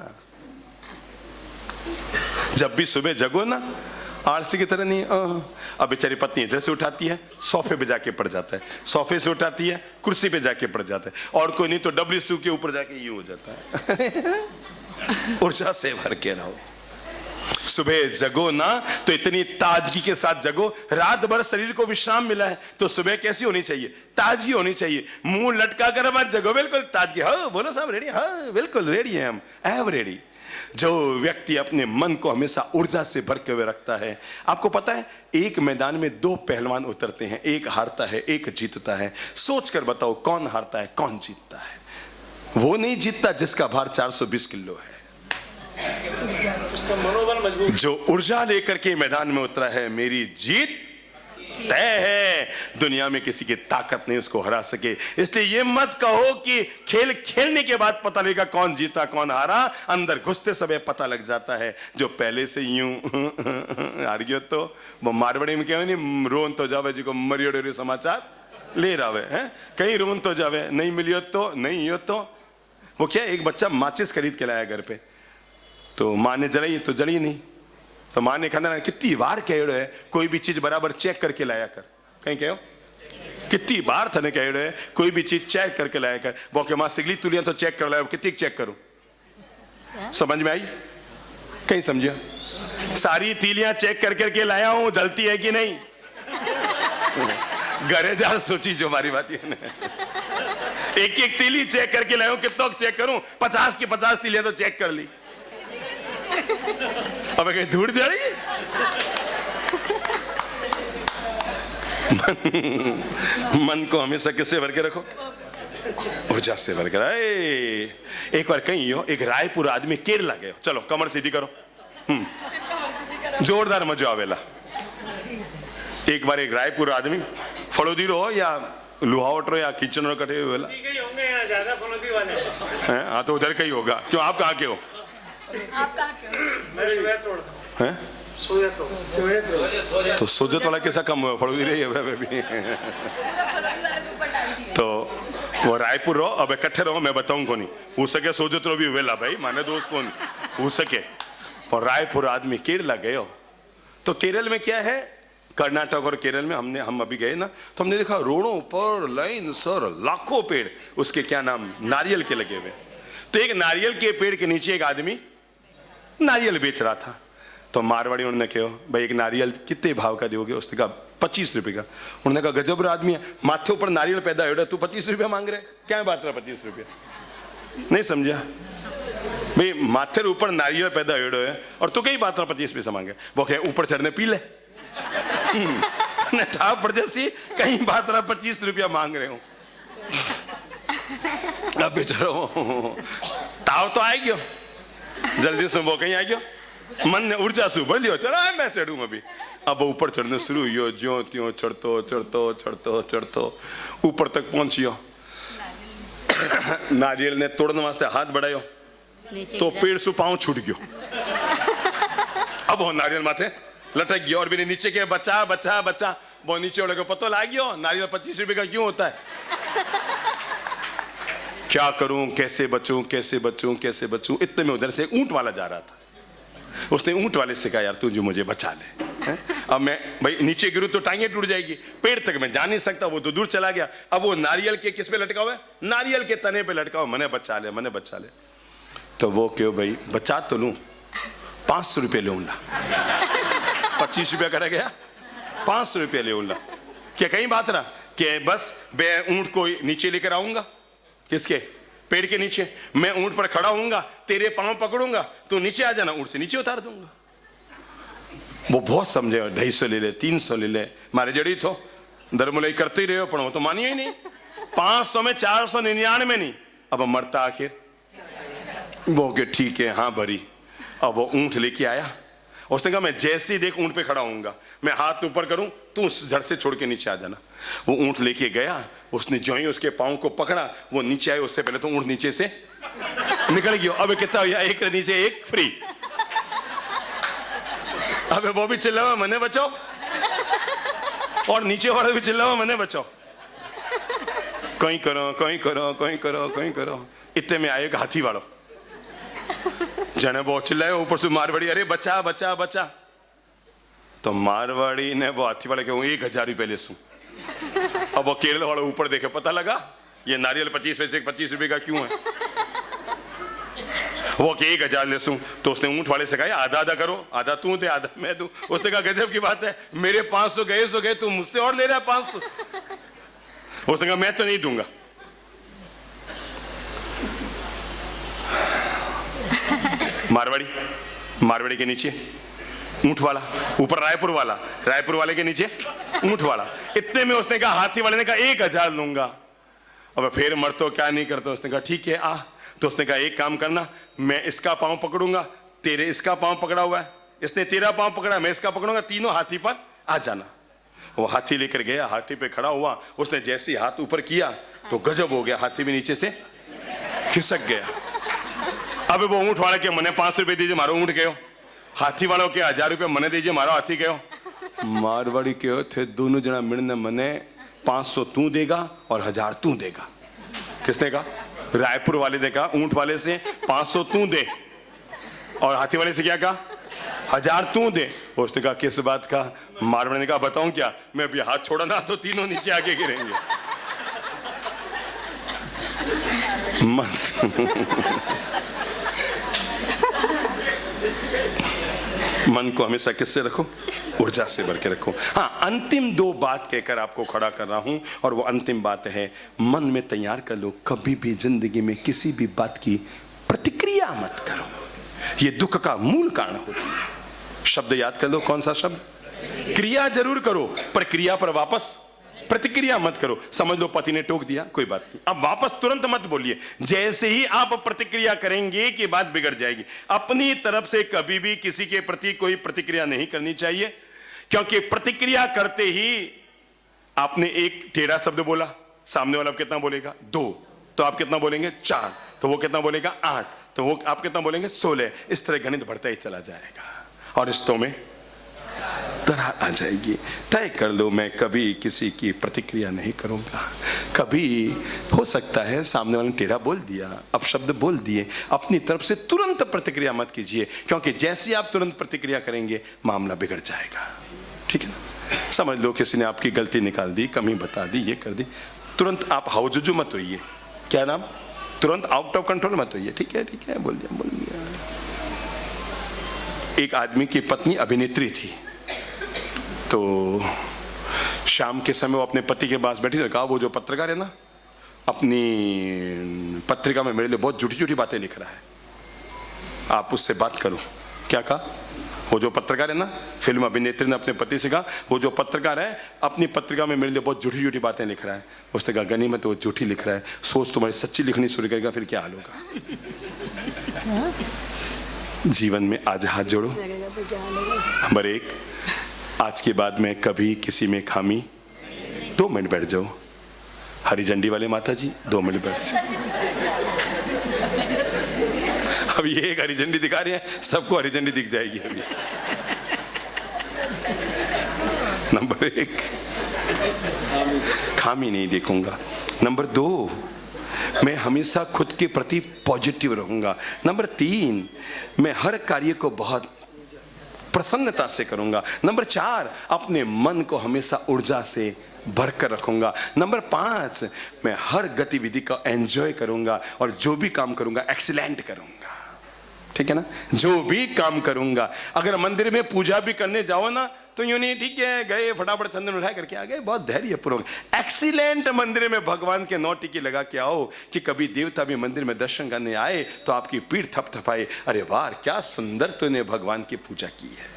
[SPEAKER 1] जब भी सुबह जगो ना, आलसी की तरह नहीं। अब बेचारी पत्नी इधर से उठाती है, सोफे पे जाके पड़ जाता है, सोफे से उठाती है, कुर्सी पे जाके पड़ जाता है, और कोई नहीं तो WC के ऊपर जाके ये हो जाता है। ऊर्जा से भर के रहो। सुबह जगो ना तो इतनी ताजगी के साथ जगो। रात भर शरीर को विश्राम मिला है तो सुबह कैसी होनी चाहिए, ताजगी होनी चाहिए। मुंह लटका कर मत जगो, बिल्कुल ताजगी। हाँ बोलो साहब रेडी, हाँ बिल्कुल रेडी है हम, एव रेडी। जो व्यक्ति अपने मन को हमेशा ऊर्जा से भर के हुए रखता है, आपको पता है एक मैदान में 2 पहलवान उतरते हैं, एक हारता है एक जीतता है। सोच कर बताओ कौन हारता है कौन जीतता है? वो नहीं जीतता जिसका भार 420 किलो है। मनोबल मजबूत, जो ऊर्जा लेकर के मैदान में उतरा है, मेरी जीत तय है, दुनिया में किसी की ताकत नहीं उसको हरा सके। इसलिए ये मत कहो कि खेल खेलने के बाद पता लगेगा कौन जीता कौन हारा, अंदर घुसते समय पता लग जाता है। जो पहले से यूं हार गयो तो वो मारवाड़ी में क्या नहीं, रोन तो जावे जी को मरियो डेरे समाचार ले रहा है, कहीं रोन तो जावे, नहीं मिलियो तो नहीं हो तो। वो क्या, एक बच्चा माचिस खरीद के लाया घर पे, तो माँ ने जलाई तो जली नहीं, तो माँ ने कहना कितनी बार कह रहे है कोई भी चीज बराबर चेक करके लाया कर। कहीं कहो कितनी बार थने कह रहे है कोई भी चीज चेक करके लाया कर। वो के माँ सिगली तुलियां तो चेक कर लाया, कितनी चेक करूं? समझ में आई? कहीं समझिया? सारी तीलियां चेक कर करके लाया हूं, जलती है कि नहीं? घरे जा सोची जो हमारी बात है। एक एक तीली चेक करके लाया हूं, कितना चेक करूं? 50 की 50 तीलियां तो चेक कर ली। अब कहीं धूड़ जा रही है? मन को हमेशा किससे भर के रखो? ऊर्जा से भर के। एक बार कहीं हो, एक रायपुर आदमी केरला गए, चलो कमर सीधी करो, जोरदार मजा आवेला। एक बार एक रायपुर आदमी फड़ोदी रो या लुहावट रो या किचन रो कटे हुए,
[SPEAKER 6] ज्यादा फड़ोदी वाले हैं।
[SPEAKER 1] हाँ तो उधर का ही होगा। क्यों, आप कहाँ के हो?
[SPEAKER 4] आप कहाँ के हो?
[SPEAKER 6] मैं सोयत रोड।
[SPEAKER 1] हैं? तो सोजत वाला कैसा कम हुआ, फड़ोदी रही है भी। तो वो रायपुर रहो, अब इकट्ठे रहो, मैं बताऊं को नहीं हो सके, सोजत रो भी वेला भाई, माने दोस्त कौन हो सके। और रायपुर आदमी केरला गए हो, तो केरल में क्या है, कर्नाटक और केरल में हम अभी गए ना, तो हमने देखा रोडों पर लाइन सर लाखों पेड़, उसके क्या नाम, नारियल के लगे हुए। तो एक नारियल के पेड़ के नीचे एक आदमी नारियल बेच रहा था। तो मारवाड़ी उन्होंने कहा भाई एक नारियल कितने भाव का दोगे? उसने कहा 25 रुपए का। उन्होंने कहा गजब आदमी है, माथे ऊपर नारियल पैदा हो रहा, तू 25 रुपया मांग रहे, क्या बात रहा 25 रुपया? नहीं समझा भाई, माथे ऊपर नारियल पैदा हो रहा है और तू कई बात रहा 25 पैसा मांगे। वो कहे ऊपर चढ़ने पी ले। पड़ जैसी कहीं बात रहा 25 रुपया मांग रहे हो। अब बेचारो ताव तो आई गयो, जल्दी से वो कहीं आ गयो, मन ने ऊर्जा से बोलियो चलो मैं चढ़ू अभी। अब ऊपर चढ़ने शुरू हुई, ज्यो त्यों चढ़तो चढ़तो चढ़तो चढ़तो ऊपर तक पहुंचियो। नारियल ने तोड़ने वास्ते हाथ बढ़ायो तो पेड़ से पांव छूट गयो। अब वो नारियल माथे लटक गया और मेरे नीचे के बच्चा बच्चा बच्चा वो नीचे वाले को पता लग गया नारियल 25 रुपए का क्यों होता है। क्या करूं, कैसे बचूं कैसे बचूं कैसे बचूं। इतने में उधर से एक ऊंट वाला जा रहा था, उसने ऊंट वाले से कहा यार तू जो मुझे बचा ले। अब मैं भाई नीचे गिरूं तो टांगे टूट जाएगी, पेड़ तक मैं जा नहीं सकता, वो तो दूर चला गया। अब वो नारियल के किस पे लटका हुआ है, नारियल के तने पे लटका हुआ, मैंने बचा ले मैंने बचा ले। तो वो क्यों भाई बचा तो लूं, 500 रुपये ले ला। 25 रुपया करा गया, 500 रुपये ले ला। क्या कहीं बात रहा कि बस मैं ऊंट को नीचे लेकर आऊंगा, किसके पेड़ के नीचे, मैं ऊंट पर खड़ा होऊंगा, तेरे पांव पकड़ूंगा, तू नीचे आ जाना, ऊंट से नीचे उतार दूंगा। वो बहुत समझे, 250 ले ले 300 ले ले, मारे जड़ी तो दरमुलाई करते ही रहे हो, पर वो तो मानिए ही नहीं। 500 में 499 नहीं, अब मरता आखिर। वो के ठीक है हाँ भरी। अब वो ऊंट लेके आया, उसने कहा मैं जैसे ही देख ऊंट पे खड़ा होऊंगा, मैं हाथ ऊपर करूं तू झट से छोड़ के नीचे आ जाना। वो ऊंट लेके गया, उसने जो ही उसके पांव को पकड़ा, वो नीचे आए, उससे पहले तो ऊंट नीचे से निकल गया। अब कितना हुआ, एक नीचे एक फ्री। अबे वो भी चिल्ला हुआ मैंने बचाओ, और नीचे वाला भी चिल्ला हुआ मैंने बचाओ। कहीं करो कहीं करो कहीं करो कहीं करो। इतने में आएगा हाथी वालों, जने बहुत चिल्लाए, ऊपर से मारवाड़ी अरे बचा बचा बचा। तो मारवाड़ी ने वो हाथी वाले के 1000 रुपये ले सूं। अब वो केरल वाला ऊपर देखे, पता लगा ये नारियल 25 पैसे 25 रुपए का क्यों है। वो कि 1000 ले सूं। तो उसने ऊंट वाले से कहा आधा आधा करो, आधा तू दे आधा मैं दूं। उसने कहा गजब की बात है, मेरे 500 गए सो गए, तू मुझसे और ले रहा है 500। उसने कहा मैं तो नहीं दूंगा। मारवाड़ी के नीचे ऊंट वाला, ऊपर रायपुर वाला, रायपुर वाले के नीचे ऊंट वाला। इतने में उसने कहा, हाथी वाले ने कहा 1000 लूंगा। अब फिर मर तो क्या नहीं करता। उसने कहा ठीक है आ। तो उसने कहा एक काम करना, मैं इसका पांव पकड़ूंगा, तेरे इसका पांव पकड़ा हुआ है, इसने तेरा पांव पकड़ा, मैं इसका पकड़ूंगा, तीनों हाथी पर आ जाना। वो हाथी लेकर गया, हाथी पे खड़ा हुआ, उसने जैसे ही हाथ ऊपर किया तो गजब हो गया, हाथी भी नीचे से खिसक गया। अब वो ऊंट वाले के मने 500 रुपये दीजिए मारो ऊंट गयो, हाथी वालों के 1000 रुपये मने दीजिए मारो हाथी गयो। मारवाड़ी के थे दोनों जना मिलने मने 500 तू देगा और 1000 तू देगा। किसने कहा, रायपुर वाले ने कहा ऊंट वाले से 500 तू दे, और हाथी वाले से क्या कहा 1000 तू दे। उसने कहा किस बात का। मारवाड़ी ने कहा बताऊं क्या, मैं अभी हाथ छोड़ा ना तो तीनों नीचे आके गिरेंगे। मन को हमेशा किससे रखो, ऊर्जा से भर के रखो। हाँ, अंतिम 2 बात कहकर आपको खड़ा कर रहा हूं, और वो अंतिम बात है मन में तैयार कर लो, कभी भी जिंदगी में किसी भी बात की प्रतिक्रिया मत करो, ये दुख का मूल कारण होती है। शब्द याद कर लो, कौन सा शब्द, क्रिया जरूर करो पर क्रिया पर वापस प्रतिक्रिया मत करो। समझ लो पति ने टोक दिया, कोई बात नहीं, अब वापस तुरंत मत बोलिए। जैसे ही आप प्रतिक्रिया करेंगे कि बात बिगड़ जाएगी। अपनी तरफ से कभी भी किसी के प्रति कोई प्रतिक्रिया नहीं करनी चाहिए, क्योंकि प्रतिक्रिया करते ही आपने एक टेढ़ा शब्द बोला, सामने वाला कितना बोलेगा 2, तो आप कितना बोलेंगे 4, तो वो कितना बोलेगा 8, तो वो आप कितना बोलेंगे 16। इस तरह गणित बढ़ता ही चला जाएगा और रिश्तों में दरार आ जाएगी। तय कर लो मैं कभी किसी की प्रतिक्रिया नहीं करूंगा। कभी हो सकता है सामने वाले ने टेढ़ा बोल दिया, अब शब्द बोल दिए, अपनी तरफ से तुरंत प्रतिक्रिया मत कीजिए, क्योंकि जैसे आप तुरंत प्रतिक्रिया करेंगे मामला बिगड़ जाएगा। ठीक है ना, समझ लो किसी ने आपकी गलती निकाल दी, कमी बता दी, ये कर दी, तुरंत आप हाउजुजू मत होइए, क्या नाम, तुरंत आउट ऑफ कंट्रोल मत होइए। ठीक है बोल दिया। एक आदमी की पत्नी अभिनेत्री थी, तो शाम के समय वो अपने पति के पास बैठी, कहा वो जो पत्रकार है ना, अपनी पत्रिका में मेरे लिए बहुत झूठी झूठी बातें लिख रहा है, आप उससे बात करो। क्या कहा, वो जो पत्रकार है ना, फिल्म अभिनेत्री ने अपने पति से कहा वो जो पत्रकार है अपनी पत्रिका में मेरे लिए बहुत झूठी झूठी बातें लिख रहा है। उसने कहा गनी में तो झूठी लिख रहा है, सोच तुम्हारी सच्ची लिखनी शुरू करेगा फिर क्या हाल होगा। जीवन में आज हाथ जोड़ो। नंबर 1, आज के बाद में कभी किसी में खामी, 2 मिनट बैठ जाओ। हरी झंडी वाले माता जी 2 मिनट बैठ जाओ। अब ये एक हरी झंडी दिखा रहे हैं, सबको हरी झंडी दिख जाएगी अभी। नंबर 1, खामी नहीं देखूंगा। नंबर 2, मैं हमेशा खुद के प्रति पॉजिटिव रहूंगा। नंबर 3, मैं हर कार्य को बहुत प्रसन्नता से करूंगा। नंबर 4, अपने मन को हमेशा ऊर्जा से भरकर रखूंगा। नंबर 5, मैं हर गतिविधि का एंजॉय करूंगा और जो भी काम करूंगा एक्सीलेंट करूंगा। ठीक है ना? जो भी काम करूंगा। अगर मंदिर में पूजा भी करने जाओ ना तो यूं नहीं, ठीक है, गए फटाफट चंदन उठाए करके आ गए, बहुत धैर्य पूर्वक एक्सीलेंट मंदिर में भगवान के 9 टिके लगा के आओ कि कभी देवता भी मंदिर में दर्शन करने आए तो आपकी पीठ थपथपाए, अरे वाह क्या सुंदर तूने भगवान की पूजा की है।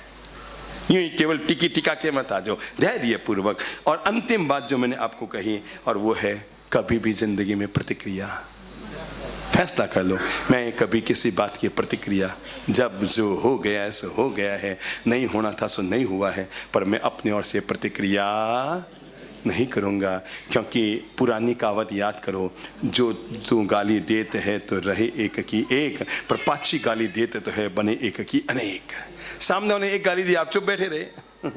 [SPEAKER 1] यूं ही केवल टिकी टिका के मत आ जाओ, धैर्य पूर्वक। और अंतिम बात जो मैंने आपको कही, और वो है कभी भी जिंदगी में प्रतिक्रिया, फैसला कर लो। मैं कभी किसी बात की प्रतिक्रिया, जब जो हो गया है सो हो गया है, नहीं होना था सो नहीं हुआ है, पर मैं अपनी ओर से प्रतिक्रिया नहीं करूँगा। क्योंकि पुरानी कहावत याद करो, जो तू गाली देते हैं तो रहे एक की एक, पर पाछी गाली देते तो है बने एक की अनेक। सामने उन्हें एक गाली दी, आप चुप बैठे रहे।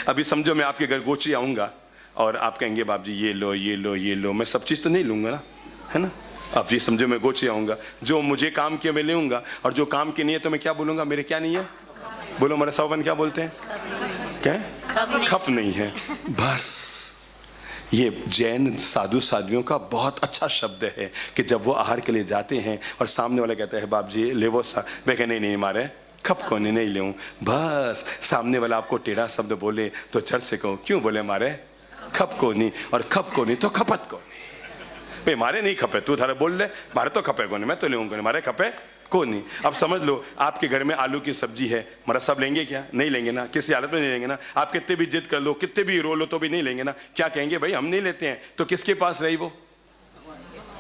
[SPEAKER 1] अभी समझो मैं आपके घर गोची आऊँगा और आप कहेंगे बाप जी ये लो ये लो ये लो, मैं सब चीज़ तो नहीं लूँगा ना, है ना? अब जी समझो मैं गोची आऊँगा, जो मुझे काम किया मैं लूँगा, और जो काम की नहीं है तो मैं क्या बोलूँगा, मेरे क्या नहीं है? बोलो मेरे सौबन क्या बोलते हैं? क्या? खप नहीं है। बस ये जैन साधु साध्वियों का बहुत अच्छा शब्द है कि जब वो आहार के लिए जाते हैं और सामने वाला कहता है बाप जी ले वो सा, वे कहे नहीं मारे खप को नहीं ले। बस सामने वाला आपको टेढ़ा शब्द बोले तो झट से कहो क्यों बोले मारे खप को नहीं, और खप को नहीं तो खपत को नहीं। भाई मारे नहीं खपे, तू थारे बोल ले, मारे तो खपे को नहीं, मैं तो ले मारे खपे को नहीं। अब समझ लो आपके घर में आलू की सब्जी है, मरा सब लेंगे क्या? नहीं लेंगे ना, किसी हालत में नहीं लेंगे ना। आप कितने भी जिद कर लो, कितने भी रो लो तो भी नहीं लेंगे ना। क्या कहेंगे भाई हम नहीं लेते हैं, तो किसके पास रही वो?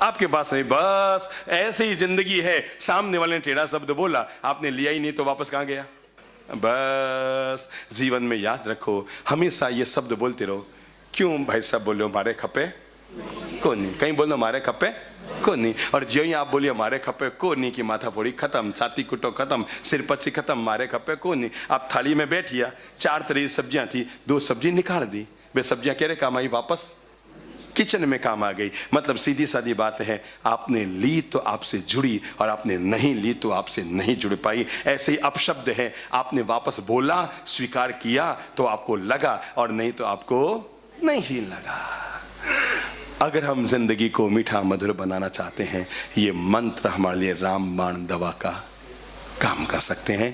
[SPEAKER 1] आपके पास नहीं। बस ऐसे ही जिंदगी है, सामने वाले ने टेढ़ा शब्द बोला, आपने लिया ही नहीं तो वापस कहाँ गया? बस जीवन में याद रखो, हमेशा ये शब्द बोलते रहो, क्यों भाई साहब बोले मारे खपे को नहीं, कहीं बोलो मारे खपे को नहीं, और जो ही आप बोलिए मारे खपे को नहीं कि माथा फोड़ी खत्म, छाती कुटो खत्म, सिर पच्ची खत्म, मारे खपे को नहीं। आप थाली में बैठिया, 4 तरह की सब्जियां थी, 2 सब्जी निकाल दी, वे सब्जियां कह रहे काम आई, वापस किचन में काम आ गई। मतलब सीधी सादी बात है, आपने ली तो आपसे जुड़ी और आपने नहीं ली तो आपसे नहीं जुड़ पाई। ऐसे ही अपशब्द है, आपने वापस बोला, स्वीकार किया तो आपको लगा, और नहीं तो आपको नहीं लगा। अगर हम जिंदगी को मीठा मधुर बनाना चाहते हैं, ये मंत्र हमारे लिए रामबाण दवा का काम कर सकते हैं।